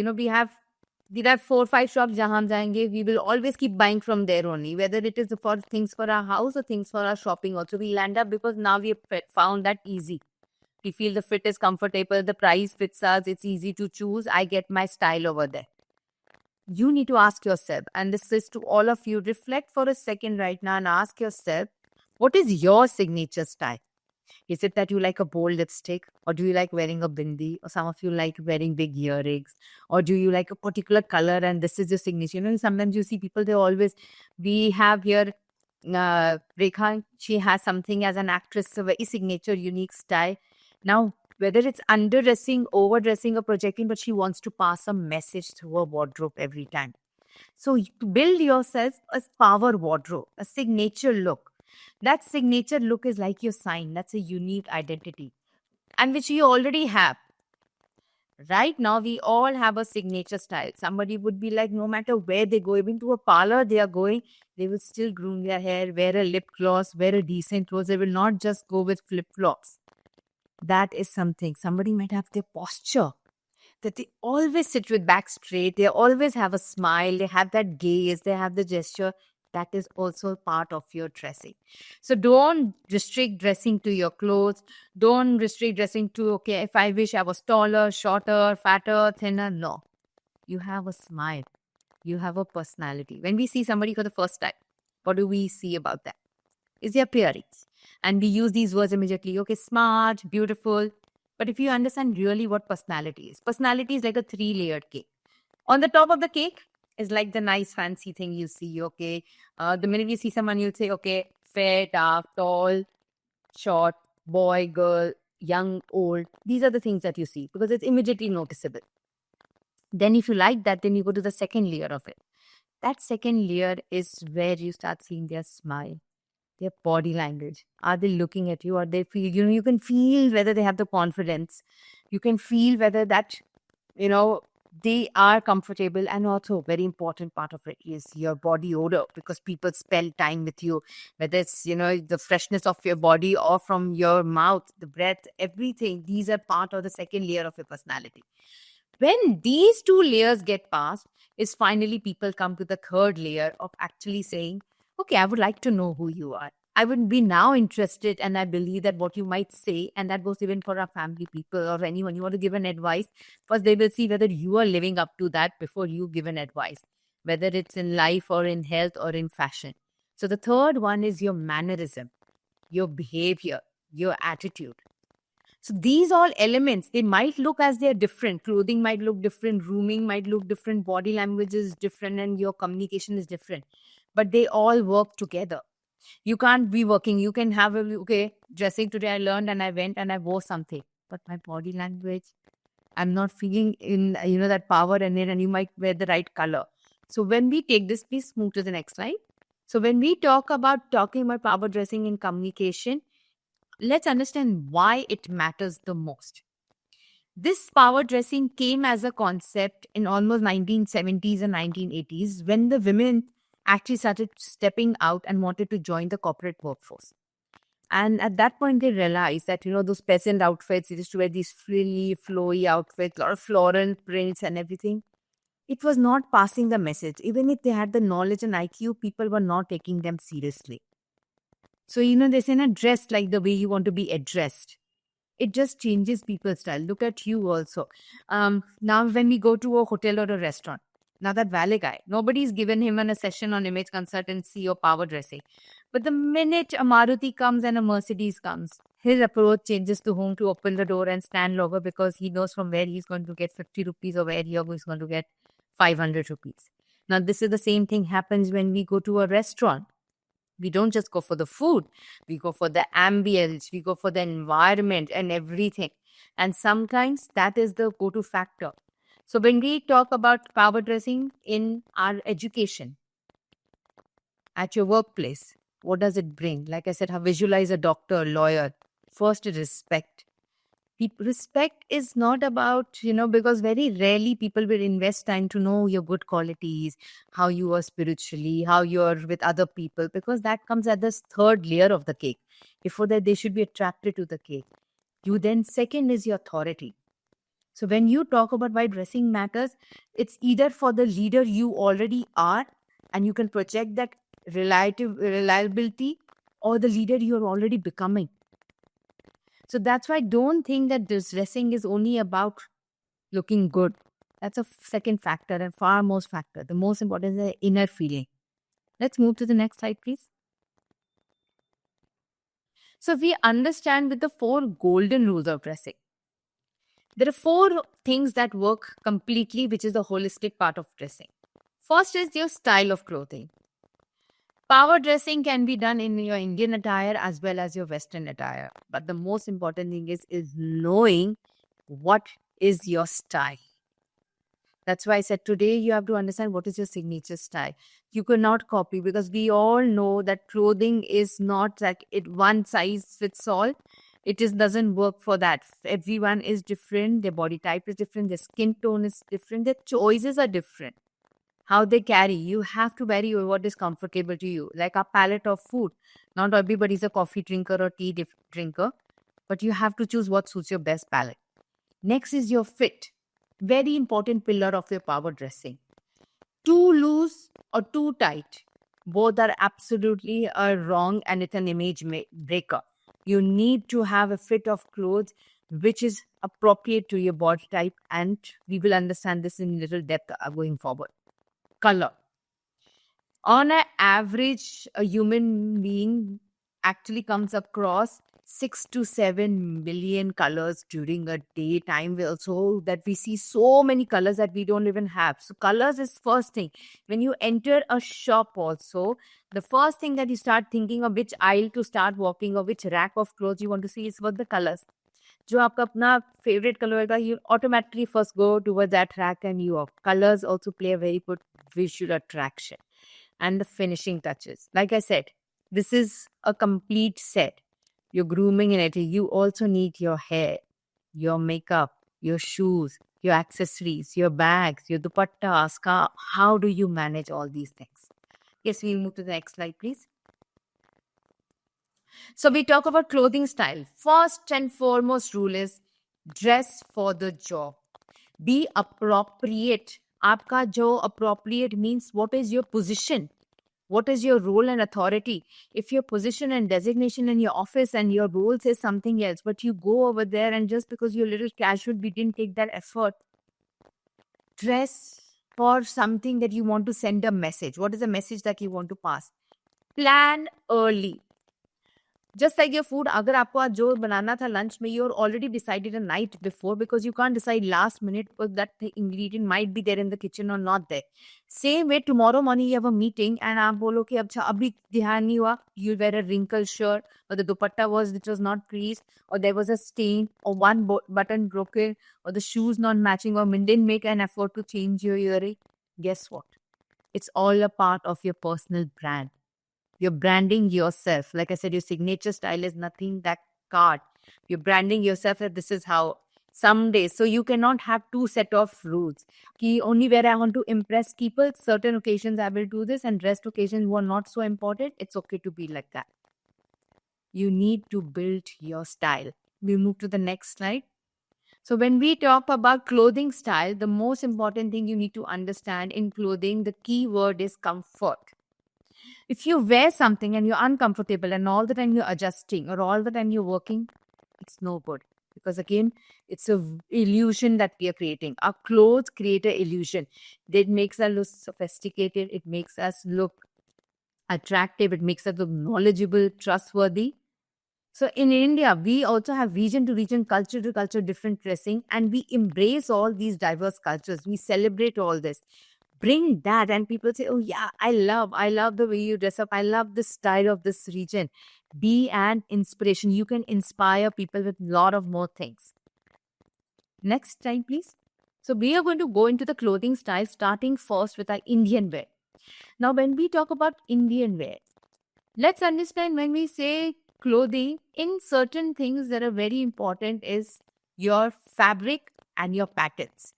there are 4 or 5 shops jahan hum jayenge, we will always keep buying from there only, whether it is for things for our house or things for our shopping also. We land up because now we have found that easy. We feel the fit is comfortable, the price fits us, it's easy to choose. I get my style over there. You need to ask yourself, and this is to all of you, reflect for a second right now and ask yourself, what is your signature style? Is it that you like a bold lipstick, or do you like wearing a bindi, or some of you like wearing big earrings, or do you like a particular color and this is your signature? Sometimes you see people, we have here Rekha, she has something as an actress, a very signature, unique style. Now, whether it's underdressing, overdressing, or projecting, but she wants to pass a message through her wardrobe every time. So to build yourself a power wardrobe, a signature look. That signature look is like your sign. That's a unique identity, and which you already have. Right now, we all have a signature style. Somebody would be like, no matter where they go, even to a parlor they are going, they will still groom their hair, wear a lip gloss, wear a decent clothes. They will not just go with flip-flops. That is something. Somebody might have their posture, that they always sit with back straight, they always have a smile, they have that gaze, they have the gesture. That is also part of your dressing. So don't restrict dressing to your clothes. Don't restrict dressing to, okay, if I wish I was taller, shorter, fatter, thinner. No. You have a smile. You have a personality. When we see somebody for the first time, what do we see about that? Is their appearance. And we use these words immediately. Okay, smart, beautiful. But if you understand really what personality is like a 3-layered cake. On the top of the cake is like the nice fancy thing you see, okay? The minute you see someone, you'll say, okay, fair, dark, tall, short, boy, girl, young, old. These are the things that you see because it's immediately noticeable. Then if you like that, then you go to the second layer of it. That second layer is where you start seeing their smile, their body language. Are they looking at you? Are they feel, you can feel whether they have the confidence. You can feel whether that, they are comfortable. And also very important part of it is your body odor, because people spend time with you, whether it's, the freshness of your body or from your mouth, the breath, everything. These are part of the second layer of your personality. When these 2 layers get passed, is finally people come to the third layer of actually saying, okay, I would like to know who you are. I would be now interested, and I believe that what you might say, and that goes even for our family people or anyone, you want to give an advice, first they will see whether you are living up to that before you give an advice, whether it's in life or in health or in fashion. So the third one is your mannerism, your behavior, your attitude. So these all elements, they might look as they're different. Clothing might look different, grooming might look different, body language is different, and your communication is different. But they all work together. You can't be working. You can have dressing today I learned and I went and I wore something. But my body language, I'm not feeling in, that power in it, and you might wear the right color. So when we take this, please move to the next slide. So when we talking about power dressing in communication, let's understand why it matters the most. This power dressing came as a concept in almost 1970s and 1980s when the women actually started stepping out and wanted to join the corporate workforce. And at that point, they realized that, those peasant outfits, they used to wear these frilly, flowy outfits, a lot of floral prints and everything. It was not passing the message. Even if they had the knowledge and IQ, people were not taking them seriously. So, they say not dress like the way you want to be addressed. It just changes people's style. Look at you also. Now, when we go to a hotel or a restaurant, now that valet guy, nobody's given him a session on image consultancy or power dressing. But the minute a Maruti comes and a Mercedes comes, his approach changes to whom to open the door and stand longer, because he knows from where he's going to get 50 rupees or where he's going to get 500 rupees. Now, this is the same thing happens when we go to a restaurant. We don't just go for the food. We go for the ambience. We go for the environment and everything. And sometimes that is the go-to factor. So when we talk about power dressing in our education, at your workplace, what does it bring? Like I said, how visualize a doctor, lawyer. First, respect. Respect is not about, because very rarely people will invest time to know your good qualities, how you are spiritually, how you are with other people, because that comes at this third layer of the cake. Before that, they should be attracted to the cake. Second is your authority. So when you talk about why dressing matters, it's either for the leader you already are and you can project that reliability, or the leader you're already becoming. So that's why I don't think that this dressing is only about looking good. That's a second factor and far most factor. The most important is the inner feeling. Let's move to the next slide, please. So we understand with the 4 golden rules of dressing. There are 4 things that work completely, which is the holistic part of dressing. First is your style of clothing. Power dressing can be done in your Indian attire as well as your Western attire. But the most important thing is knowing what is your style. That's why I said today you have to understand what is your signature style. You cannot copy, because we all know that clothing is not like it one size fits all. Doesn't work for that. Everyone is different, their body type is different, their skin tone is different, their choices are different. How they carry, you have to vary what is comfortable to you. Like a palette of food. Not everybody's a coffee drinker or tea drinker, but you have to choose what suits your best palate. Next is your fit. Very important pillar of your power dressing. Too loose or too tight, both are absolutely wrong, and it's an image breaker. You need to have a fit of clothes which is appropriate to your body type, and we will understand this in little depth going forward. Color. On an average, a human being actually comes across 6 to 7 million colors during a daytime. Also, that we see so many colors that we don't even have. So, colors is first thing. When you enter a shop, also, the first thing that you start thinking of which aisle to start walking or which rack of clothes you want to see is what the colors. जो आपका अपना favorite color होगा, you automatically first go towards that rack, and your colors also play a very good visual attraction. And the finishing touches. Like I said, this is a complete set. You're grooming in it. You also need your hair, your makeup, your shoes, your accessories, your bags, your dupatta, scarf. How do you manage all these things? Yes, we'll move to the next slide, please. So we talk about clothing style. First and foremost rule is dress for the job. Be appropriate. Aapka jo appropriate means what is your position? What is your role and authority? If your position and designation in your office and your role says something else, but you go over there and just because you're a little casual, we didn't take that effort. Dress for something that you want to send a message. What is the message that you want to pass? Plan early. Just like your food, अगर आपको आज जो बनाना था lunch में, you're already decided a night before, because you can't decide last minute because that ingredient might be there in the kitchen or not there. Same way, tomorrow morning you have a meeting and आप बोलो कि अच्छा अभी ध्यान नहीं हुआ, you wear a wrinkled shirt or the dupatta which was not creased, or there was a stain or one button broken, or the shoes not matching, or didn't make an effort to change your earring. Guess what? It's all a part of your personal brand. You're branding yourself. Like I said, your signature style is nothing that card. You're branding yourself that this is how someday. So you cannot have two set of rules. Ki only where I want to impress people, certain occasions I will do this, and rest occasions who are not so important, it's okay to be like that. You need to build your style. We move to the next slide. So when we talk about clothing style, the most important thing you need to understand in clothing, the key word is comfort. If you wear something and you're uncomfortable and all the time you're adjusting or all the time you're working, it's no good. Because again, it's an illusion that we are creating. Our clothes create an illusion. It makes us look sophisticated. It makes us look attractive. It makes us look knowledgeable, trustworthy. So in India, we also have region to region, culture to culture, different dressing, and we embrace all these diverse cultures. We celebrate all this. Bring that, and people say, oh yeah, I love the way you dress up. I love the style of this region. Be an inspiration. You can inspire people with a lot of more things. Next slide, please. So we are going to go into the clothing style, starting first with our Indian wear. Now, when we talk about Indian wear, let's understand when we say clothing, in certain things that are very important is your fabric and your patterns.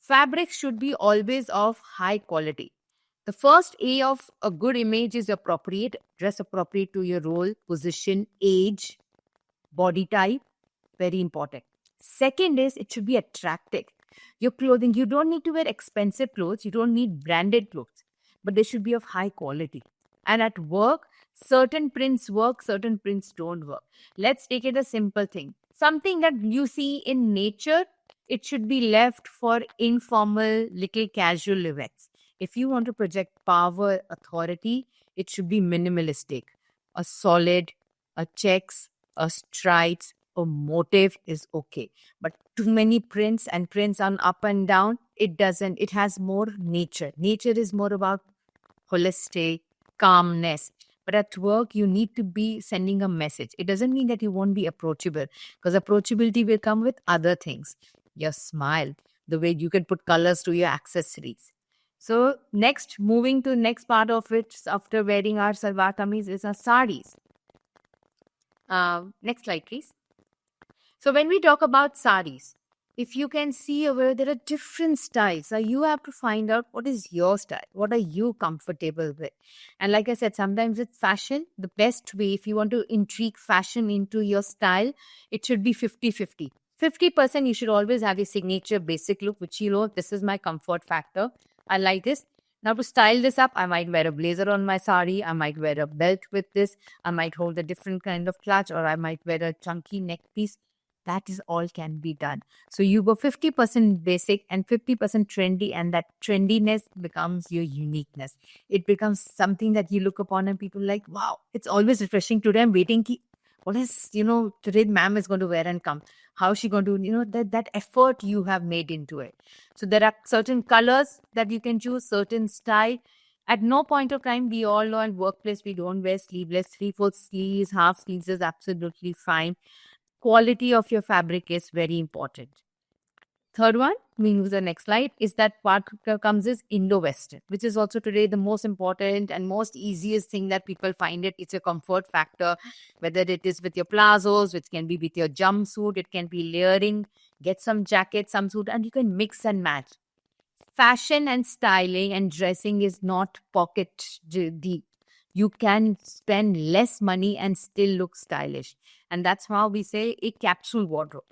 Fabric should be always of high quality. The first A of a good image is appropriate, dress appropriate to your role, position, age, body type, very important. Second is it should be attractive. Your clothing, you don't need to wear expensive clothes, you don't need branded clothes, but they should be of high quality. And at work, certain prints work, certain prints don't work. Let's take it a simple thing. Something that you see in nature, it should be left for informal, little casual events. If you want to project power, authority, it should be minimalistic. A solid, a checks, a stripes, a motif is okay. But too many prints and prints on up and down, it doesn't. It has more nature. Nature is more about holistic, calmness. But at work, you need to be sending a message. It doesn't mean that you won't be approachable, because approachability will come with other things. Your smile, the way you can put colors to your accessories. So next, moving to next part of it, after wearing our salwar kameez, is our sarees. Next slide, please. So when we talk about saris, if you can see over there are different styles. So you have to find out what is your style. What are you comfortable with? And like I said, sometimes it's fashion. The best way, if you want to intrigue fashion into your style, it should be 50-50. 50% you should always have a signature basic look, which you know, this is my comfort factor. I like this. Now to style this up, I might wear a blazer on my sari. I might wear a belt with this. I might hold a different kind of clutch, or I might wear a chunky neck piece. That is all can be done. So you go 50% basic and 50% trendy, and that trendiness becomes your uniqueness. It becomes something that you look upon and people like, wow, it's always refreshing. Today I'm waiting. What is, today ma'am is going to wear and come. How is she going to, that effort you have made into it. So there are certain colors that you can choose, certain style. At no point of time, we all know in workplace, we don't wear sleeveless, 3/4 sleeves, half sleeves is absolutely fine. Quality of your fabric is very important. Third one, we move to the next slide, is that part comes is Indo-Western, which is also today the most important and most easiest thing that people find it. It's a comfort factor, whether it is with your plazos, which can be with your jumpsuit, it can be layering, get some jacket, some suit, and you can mix and match. Fashion and styling and dressing is not pocket deep. You can spend less money and still look stylish. And that's how we say a capsule wardrobe.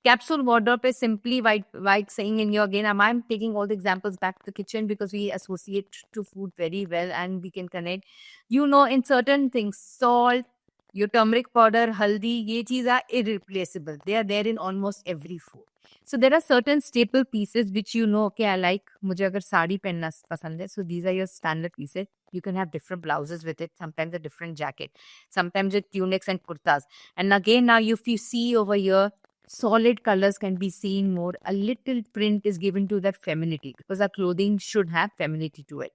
Capsule wardrobe is simply white saying in your, again, I'm taking all the examples back to the kitchen because we associate to food very well and we can connect. In certain things, salt, your turmeric powder, haldi, ye cheez are irreplaceable. They are there in almost every food. So there are certain staple pieces which okay, I like, mujhe agar sari pehenna pasand hai. So these are your standard pieces. You can have different blouses with it, sometimes a different jacket, sometimes with tunics and kurtas. And again, now if you see over here, solid colors can be seen more. A little print is given to that femininity because our clothing should have femininity to it.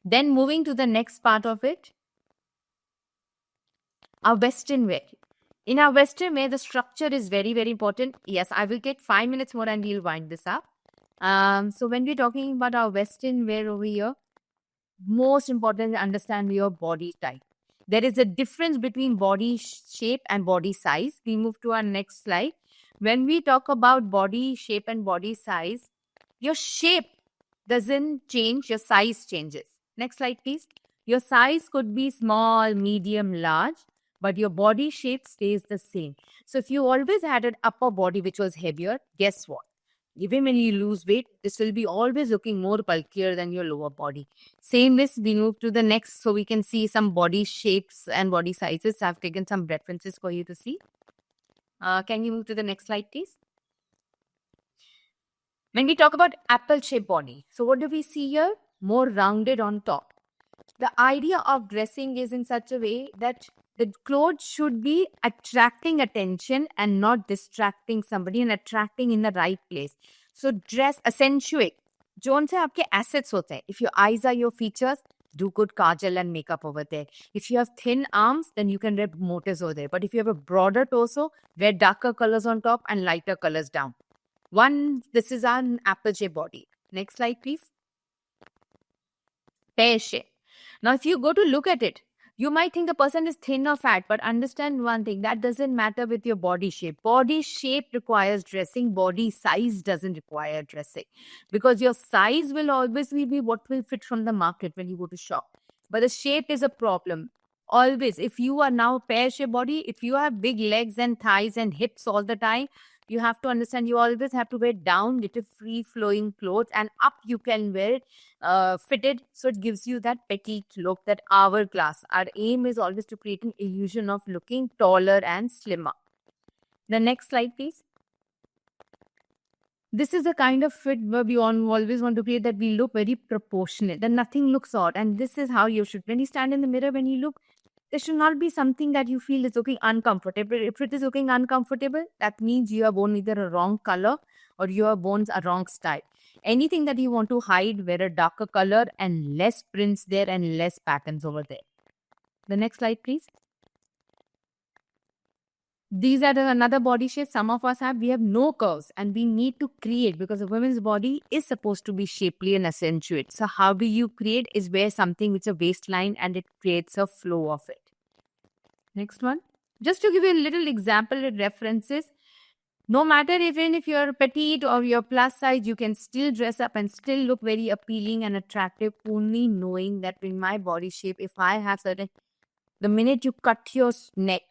Then moving to the next part of it, our Western wear. In our Western wear, the structure is very, very important. Yes, I will take 5 minutes more and we'll wind this up. So when we're talking about our Western wear over here, most important to understand your body type. There is a difference between body shape and body size. We move to our next slide. When we talk about body shape and body size, your shape doesn't change, your size changes. Next slide, please. Your size could be small, medium, large, but your body shape stays the same. So if you always had an upper body which was heavier, guess what? Even when you lose weight, this will be always looking more bulkier than your lower body. Same this, we move to the next so we can see some body shapes and body sizes. I've taken some references for you to see. Can you move to the next slide, please? When we talk about apple-shaped body, so what do we see here? More rounded on top. The idea of dressing is in such a way that the clothes should be attracting attention and not distracting somebody and attracting in the right place. So dress, accentuate. जो उनसे आपके assets होते हैं. If your eyes are your features, do good kajal and makeup over there. If you have thin arms, then you can wear motives over there. But if you have a broader torso, wear darker colors on top and lighter colors down. This is an apple-shaped body. Next slide, please. Pear shape. Now, if you go to look at it, you might think the person is thin or fat, but understand one thing, that doesn't matter with your body shape. Body shape requires dressing, body size doesn't require dressing. Because your size will always be what will fit from the market when you go to shop. But the shape is a problem. Always, if you are now pear-shaped body, if you have big legs and thighs and hips all the time, you have to understand you always have to wear down little free-flowing clothes, and up you can wear fitted, so it gives you that petite look, that hourglass. Our aim is always to create an illusion of looking taller and slimmer. The next slide, please. This is the kind of fit where we always want to create that we look very proportionate, that nothing looks odd. And this is how you should. When you stand in the mirror, when you look, there should not be something that you feel is looking uncomfortable. If it is looking uncomfortable, that means you have worn either a wrong color or you have worn a wrong style. Anything that you want to hide, wear a darker color and less prints there and less patterns over there. The next slide, please. These are another body shape some of us have. We have no curves and we need to create, because a woman's body is supposed to be shapely and accentuate. So how do you create is wear something with a waistline and it creates a flow of it. Next one. Just to give you a little example with references, no matter even if you're petite or you're plus size, you can still dress up and still look very appealing and attractive, only knowing that in my body shape, if I have certain, the minute you cut your neck,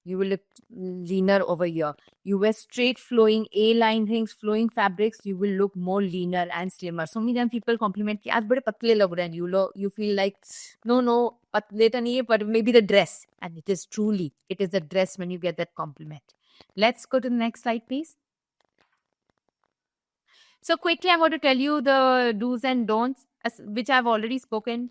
you will look leaner over here. You wear straight flowing A-line things, flowing fabrics, you will look more leaner and slimmer. So many people compliment कि आज बड़े पतले लग रहे हैं. You feel like no, पतले तो नहीं है, but maybe the dress. And it is truly, it is the dress when you get that compliment. Let's go to the next slide, please. So quickly, I'm going to tell you the do's and don'ts, which I've already spoken.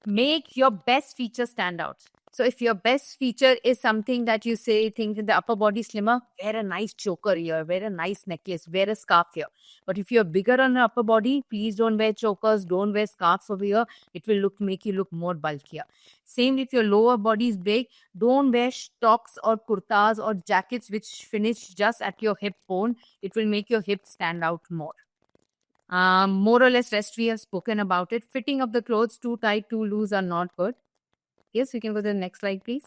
Make your best feature stand out. So if your best feature is something that you say, think in the upper body slimmer, wear a nice choker here, wear a nice necklace, wear a scarf here. But if you're bigger on the upper body, please don't wear chokers, don't wear scarves over here. It will make you look more bulkier. Same if your lower body is big, don't wear stocks or kurtas or jackets which finish just at your hip bone. It will make your hips stand out more. More or less rest we have spoken about it. Fitting of the clothes, too tight, too loose are not good. Yes, we can go to the next slide, please.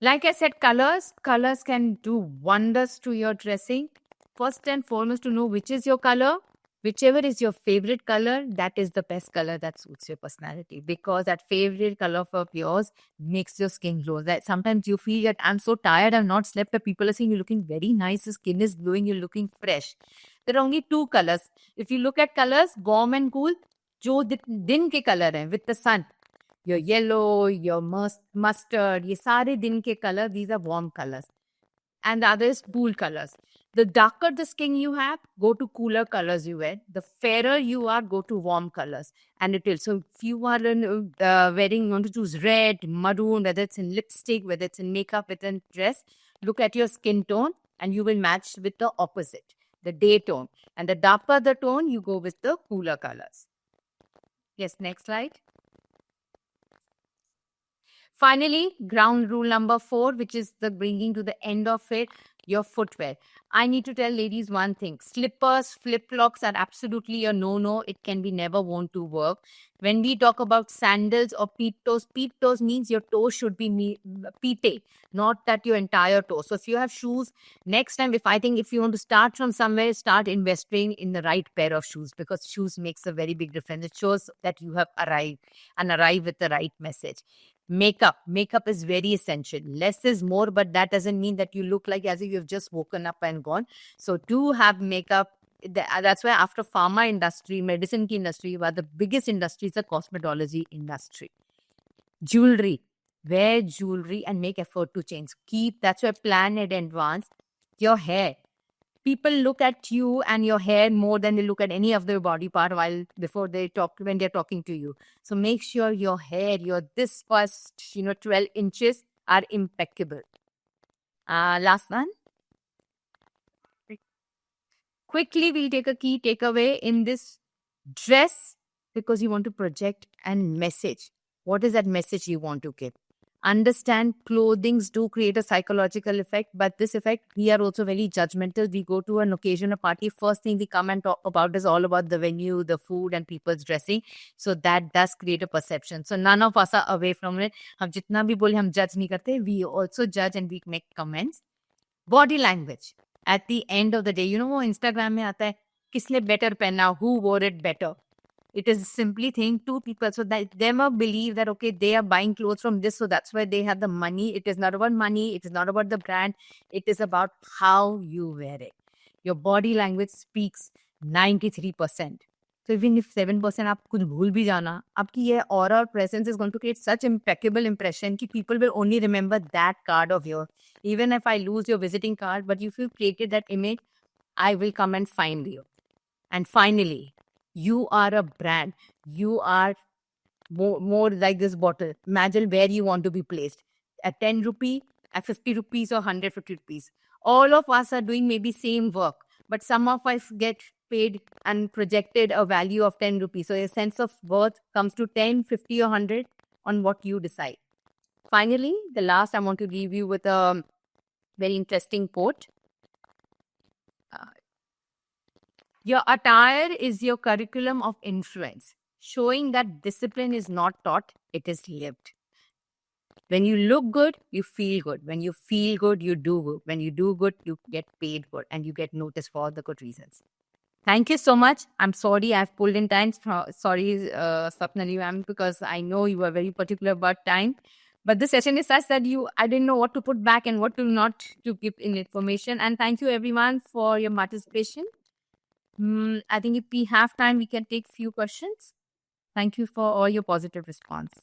Like I said, colors can do wonders to your dressing. First and foremost, to know which is your color. Whichever is your favorite color, that is the best color that suits your personality, because that favorite color of yours makes your skin glow. That sometimes you feel that I'm so tired, I've not slept, but people are saying you're looking very nice, your skin is glowing, you're looking fresh. There are only two colors. If you look at colors, warm and cool, जो दिन के color हैं with the sun, your yellow, your mustard, ये सारे दिन के color, these are warm colors. And the other is cool colors. The darker the skin you have, go to cooler colors you wear. The fairer you are, go to warm colors. And it will. So if you are wearing, you want to choose red, maroon, whether it's in lipstick, whether it's in makeup, whether in dress, look at your skin tone and you will match with the opposite, the day tone. And the darker the tone, you go with the cooler colors. Yes, next slide. Finally, ground rule number 4, which is the bringing to the end of it, your footwear. I need to tell ladies one thing. Slippers, flip-flops are absolutely a no-no. It can be never worn to work. When we talk about sandals or peep toes means your toes should be pite, not that your entire toe. So if you have shoes, next time, if you want to start from somewhere, start investing in the right pair of shoes, because shoes makes a very big difference. It shows that you have arrived with the right message. Makeup is very essential. Less is more, but that doesn't mean that you look like as if you've just woken up and gone. So do have makeup. That's why after pharma industry, medicine industry, the biggest industry is the cosmetology industry. Jewelry, wear jewelry and make effort to change. That's why plan in advance. Your hair. People look at you and your hair more than they look at any of their body part when they're talking to you. So make sure your hair, this first 12 inches are impeccable. Last one. Quickly, we'll take a key takeaway in this dress, because you want to project and message. What is that message you want to give? Understand clothings do create a psychological effect, but this effect, we are also very judgmental. We go to an occasion, a party, first thing we come and talk about is all about the venue, the food and people's dressing. So that does create a perception. So none of us are away from it. हम जितना भी बोले हम judge नहीं करते. We also judge and we make comments. Body language. At the end of the day, वो Instagram में आता है, किसने better पहना, who wore it better. It is simply thing two people. So that they must believe that, okay, they are buying clothes from this. So that's why they have the money. It is not about money. It is not about the brand. It is about how you wear it. Your body language speaks 93%. So even if 7% आप कुछ भूल भी जाना, आपकी ये aura or presence is going to create such impeccable impression कि people will only remember that card of yours. Even if I lose your visiting card, but if you created that image, I will come and find you. And finally, you are a brand. You are more like this bottle. Imagine where you want to be placed. At 10 rupee, at 50 rupees or 150 rupees. All of us are doing maybe same work, but some of us get paid and projected a value of 10 rupees. So your sense of worth comes to 10, 50 or 100 on what you decide. Finally, the last, I want to leave you with a very interesting quote. Your attire is your curriculum of influence, showing that discipline is not taught, it is lived. When you look good, you feel good. When you feel good, you do good. When you do good, you get paid good and you get noticed for all the good reasons. Thank you so much. I'm sorry I've pulled in time. Sorry, Swapnali ma'am, because I know you were very particular about time. But the session is such that I didn't know what to put back and what to not to give in information. And thank you everyone for your participation. I think if we have time, we can take few questions. Thank you for all your positive response.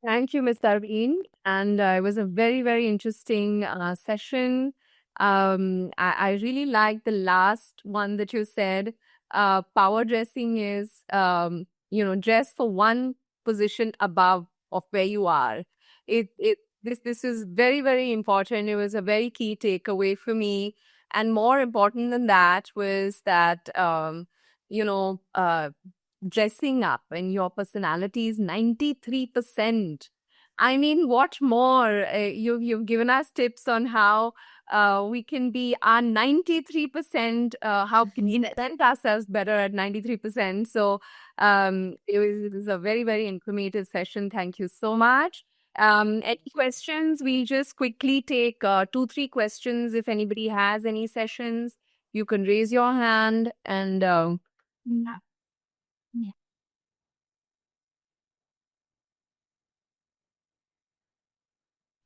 Thank you, Ms. Darveen. And it was a very, very interesting session. I really like the last one that you said. Power dressing is, dress for one position above of where you are. This is very, very important. It was a very key takeaway for me. And more important than that was that, dressing up and your personality is 93%. I mean, what more? You've given us tips on how we can be our 93%, how can we present ourselves better at 93%. So it was a very, very informative session. Thank you so much. Any questions? We'll just quickly take 2-3 questions. If anybody has any sessions, you can raise your hand and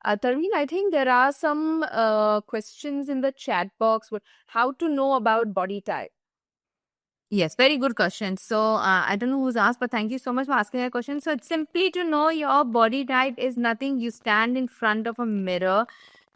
Tarveen, I think there are some questions in the chat box. How to know about body type? Yes, very good question. So I don't know who's asked, but thank you so much for asking that question. So it's simply to know your body type is nothing. You stand in front of a mirror,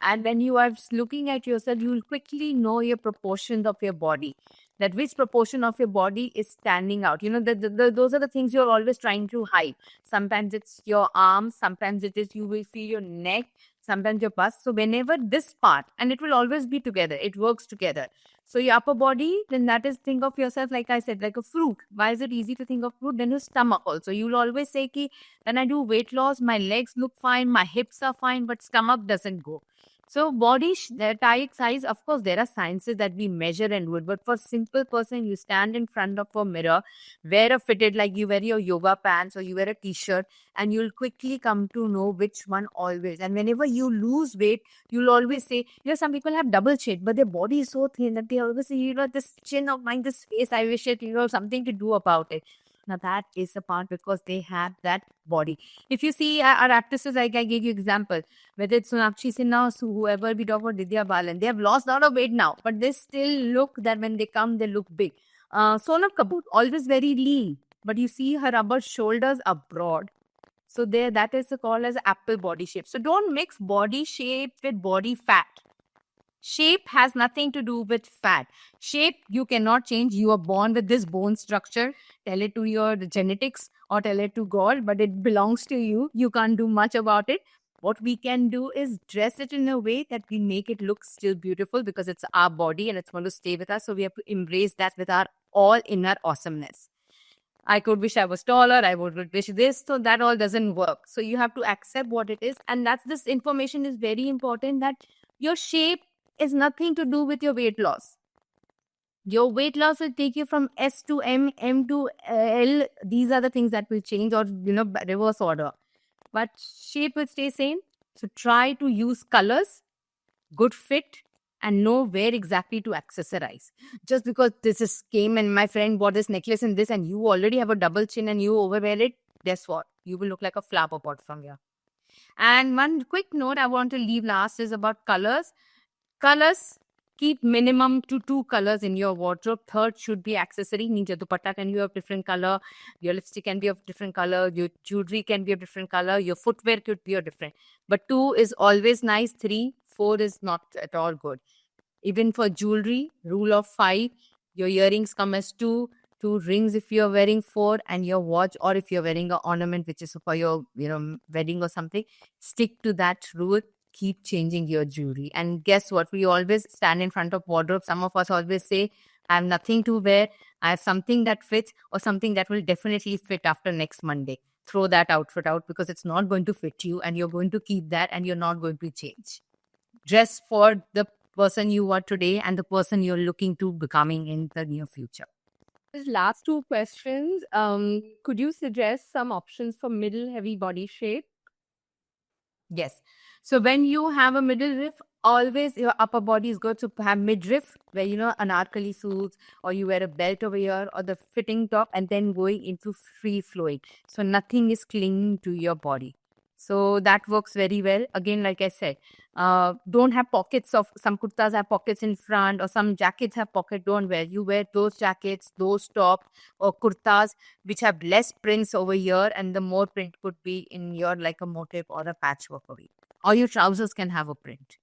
and when you are looking at yourself, you will quickly know your proportions of your body. That which proportion of your body is standing out. Those are the things you're always trying to hide. Sometimes it's your arms, sometimes it is you will feel your neck, sometimes your bust. So whenever this part, and it will always be together, it works together. So your upper body, then that is, think of yourself, like I said, like a fruit. Why is it easy to think of fruit? Then your stomach also. You'll always say, ki, when I do weight loss, my legs look fine, my hips are fine, but stomach doesn't go. So body type size, of course, there are sciences that we measure and would, but for simple person, you stand in front of a mirror, wear a fitted, like you wear your yoga pants or you wear a t-shirt, and you'll quickly come to know which one always. And whenever you lose weight, you'll always say, some people have double chin, but their body is so thin that they always say, this chin of mine, this face, I wish it, something to do about it. Now that is the part because they have that body. If you see our actresses, like I gave you example, whether it's Sonakshi Sinha, whoever we talk about, Vidya Balan, they have lost a lot of weight now, but they still look that when they come, they look big. Sonam Kapoor, always very lean, but you see her rubber shoulders are broad. So that is called as apple body shape. So don't mix body shape with body fat. Shape has nothing to do with fat. Shape, you cannot change. You are born with this bone structure. Tell it to your genetics or tell it to God, but it belongs to you. You can't do much about it. What we can do is dress it in a way that we make it look still beautiful because it's our body and it's going to stay with us. So we have to embrace that with our all inner awesomeness. I could wish I was taller. I would wish this. So that all doesn't work. So you have to accept what it is. And this information is very important, that your shape is nothing to do with your weight loss. Your weight loss will take you from S to M, M to L. These are the things that will change, or reverse order. But shape will stay same. So try to use colors, good fit, and know where exactly to accessorize. Just because this came and my friend bought this necklace and this, and you already have a double chin and you overwear it, guess what? You will look like a flower pot from here. And one quick note I want to leave last is about colors. Colors, keep minimum to 2 colors in your wardrobe. Third should be accessory. Means your dupatta can be of different color, your lipstick can be of different color, your jewelry can be of different color, your footwear could be of different. But 2 is always nice. 3, 4 is not at all good. Even for jewelry, rule of 5, your earrings come as 2 rings if you're wearing 4, and your watch, or if you're wearing an ornament which is for your wedding or something, stick to that rule. Keep changing your jewelry. And guess what? We always stand in front of wardrobe. Some of us always say, I have nothing to wear. I have something that fits or something that will definitely fit after next Monday. Throw that outfit out because it's not going to fit you and you're going to keep that and you're not going to change. Dress for the person you are today and the person you're looking to becoming in the near future. These last 2 questions, could you suggest some options for middle heavy body shape? Yes. So when you have a midriff, always your upper body is going to have midriff, where anarkali suits, or you wear a belt over here, or the fitting top, and then going into free flowing. So nothing is clinging to your body. So that works very well. Again, like I said, don't have pockets of some kurtas have pockets in front, or some jackets have pocket. Don't wear. You wear those jackets, those tops, or kurtas which have less prints over here, and the more print could be in your like a motif or a patchwork over here. Or your trousers can have a print.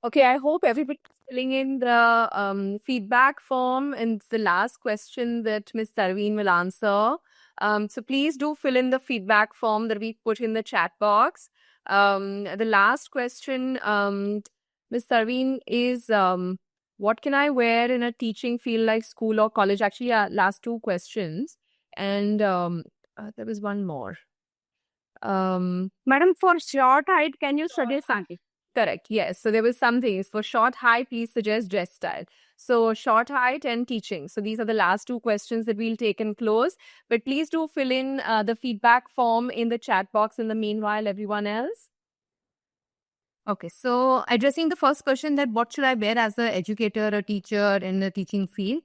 Okay, I hope everybody's filling in the feedback form, and it's the last question that Ms. Tarveen will answer. So please do fill in the feedback form that we put in the chat box. The last question, Ms. Tarveen, is what can I wear in a teaching field like school or college? Actually, last two questions. And there was one more. Madam, for short height, can you suggest something? Correct. Yes. So there was some things for short height. Please suggest dress style. So short height and teaching. So these are the last two questions that we'll take and close. But please do fill in the feedback form in the chat box in the meanwhile, everyone else. Okay. So addressing the first question, that what should I wear as an educator or teacher in the teaching field?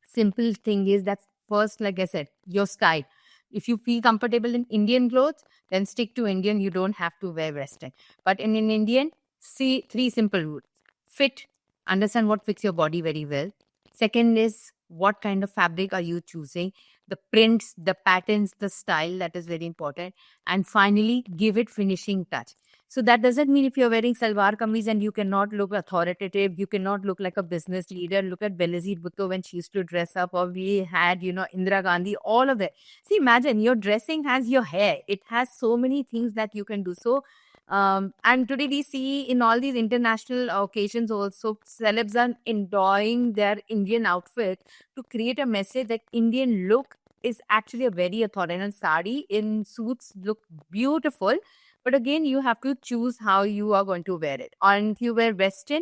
Simple thing is that first, like I said, your style. If you feel comfortable in Indian clothes, then stick to Indian. You don't have to wear Western. But in an Indian, see 3 simple rules. Fit, understand what fits your body very well. Second is what kind of fabric are you choosing? The prints, the patterns, the style, that is very important. And finally, give it finishing touch. So that doesn't mean if you're wearing salwar kameez and you cannot look authoritative, you cannot look like a business leader. Look at Benazir Bhutto when she used to dress up, or we had, Indira Gandhi, all of that. See, imagine your dressing has your hair. It has so many things that you can do. So, and today we see in all these international occasions also, celebs are enjoying their Indian outfit to create a message that Indian look is actually a very authoritative. Sari in suits look beautiful. But again, you have to choose how you are going to wear it. And if you wear Western,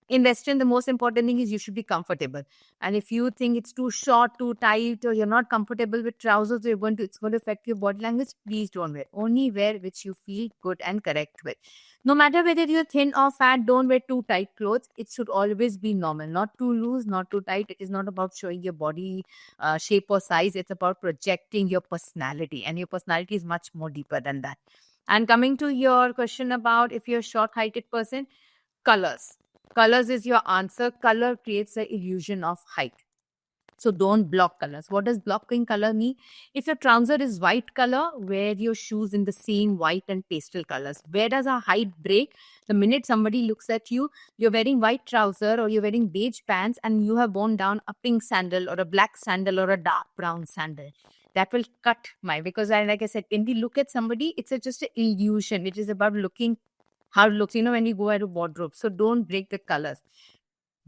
in Western, the most important thing is you should be comfortable. And if you think it's too short, too tight, or you're not comfortable with trousers, it's going to affect your body language, please don't wear. Only wear which you feel good and correct with. No matter whether you're thin or fat, don't wear too tight clothes. It should always be normal, not too loose, not too tight. It is not about showing your body shape or size. It's about projecting your personality. And your personality is much more deeper than that. And coming to your question about if you're a short-heighted person, colors. Colors is your answer. Color creates the illusion of height. So don't block colors. What does blocking color mean? If your trouser is white color, wear your shoes in the same white and pastel colors. Where does a height break? The minute somebody looks at you, you're wearing white trouser or you're wearing beige pants and you have worn down a pink sandal or a black sandal or a dark brown sandal. That will cut because like I said, when we look at somebody, it's just an illusion. It is about looking how it looks, when you go at a wardrobe. So don't break the colors.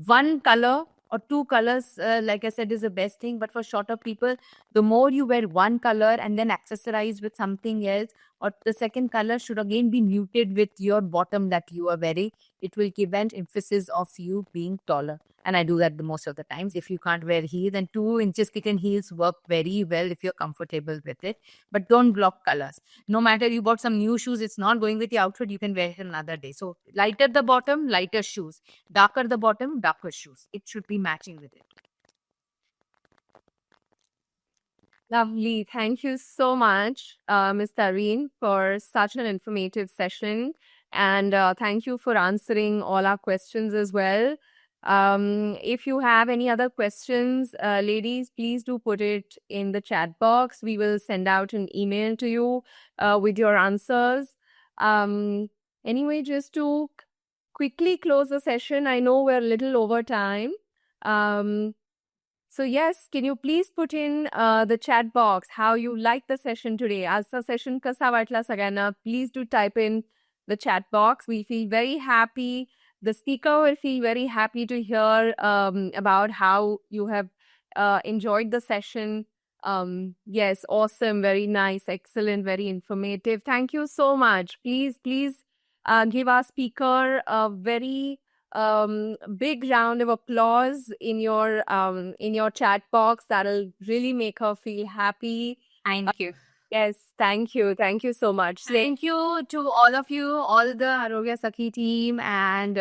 One color or two colors, like I said, is the best thing. But for shorter people, the more you wear one color and then accessorize with something else, or the second color should again be muted with your bottom that you are wearing. It will give an emphasis of you being taller. And I do that the most of the times. If you can't wear heels, then 2 inches kitten heels work very well if you're comfortable with it. But don't block colors. No matter you bought some new shoes, it's not going with the outfit, you can wear it another day. So lighter the bottom, lighter shoes. Darker the bottom, darker shoes. It should be matching with it. Lovely. Thank you so much, Ms. Tarveen, for such an informative session. And thank you for answering all our questions as well. If you have any other questions, ladies, please do put it in the chat box. We will send out an email to you with your answers. Anyway, just to quickly close the session, I know we're a little over time. So yes, can you please put in the chat box how you like the session today? Aajcha session kasa watla saganna? Please do type in the chat box. We feel very happy. The speaker will feel very happy to hear about how you have enjoyed the session. Yes, awesome, very nice, excellent, very informative. Thank you so much. Please give our speaker a very big round of applause in your chat box. That'll really make her feel happy. Thank you. Yes, thank you. Thank you so much. Thank you to all of you, all the Arogya Sakhi team. And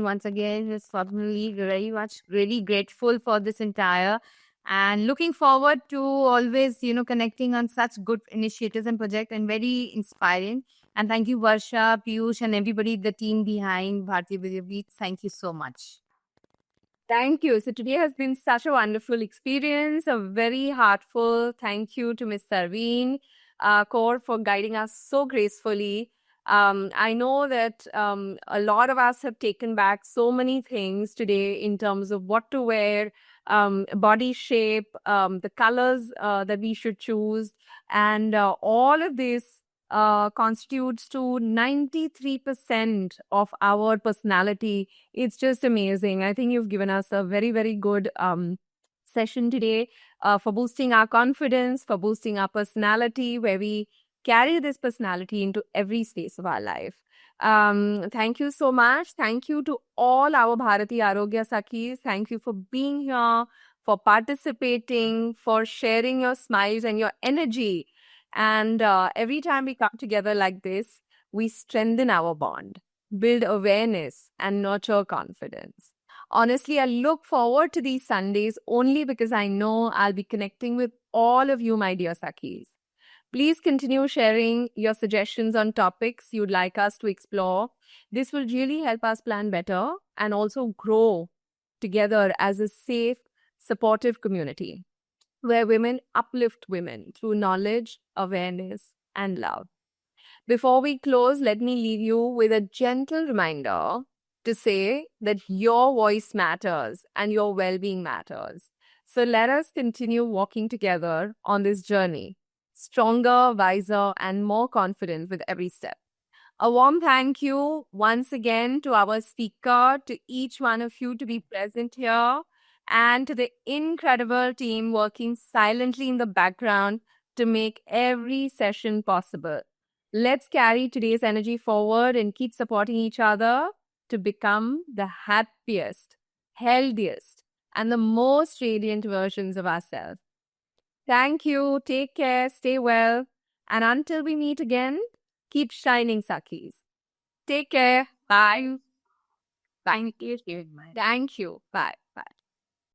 once again, Ms. Swapnali, very much really grateful for this entire and looking forward to always, connecting on such good initiatives and projects and very inspiring. And thank you, Varsha, Piyush, and everybody, the team behind Bharti Video Beats. Thank you so much. Thank you. So today has been such a wonderful experience. A very heartful thank you to Ms. Sarveen Kaur for guiding us so gracefully. I know that a lot of us have taken back so many things today in terms of what to wear, body shape, the colors that we should choose, and all of this constitutes to 93% of our personality. It's just amazing. I think you've given us a very, very good session today for boosting our confidence, for boosting our personality, where we carry this personality into every space of our life. Thank you so much. Thank you to all our Bharati Arogya Sakhis. Thank you for being here, for participating, for sharing your smiles and your energy. And every time we come together like this, we strengthen our bond, build awareness, and nurture confidence. Honestly, I look forward to these Sundays only because I know I'll be connecting with all of you, my dear Sakhis. Please continue sharing your suggestions on topics you'd like us to explore. This will really help us plan better and also grow together as a safe, supportive community where women uplift women through knowledge, awareness, and love. Before we close, let me leave you with a gentle reminder to say that your voice matters and your well-being matters. So let us continue walking together on this journey, stronger, wiser, and more confident with every step. A warm thank you once again to our speaker, to each one of you to be present here, and to the incredible team working silently in the background to make every session possible. Let's carry today's energy forward and keep supporting each other to become the happiest, healthiest, and the most radiant versions of ourselves. Thank you. Take care. Stay well. And until we meet again, keep shining, Sakhis. Take care. Bye. Thank you. Bye.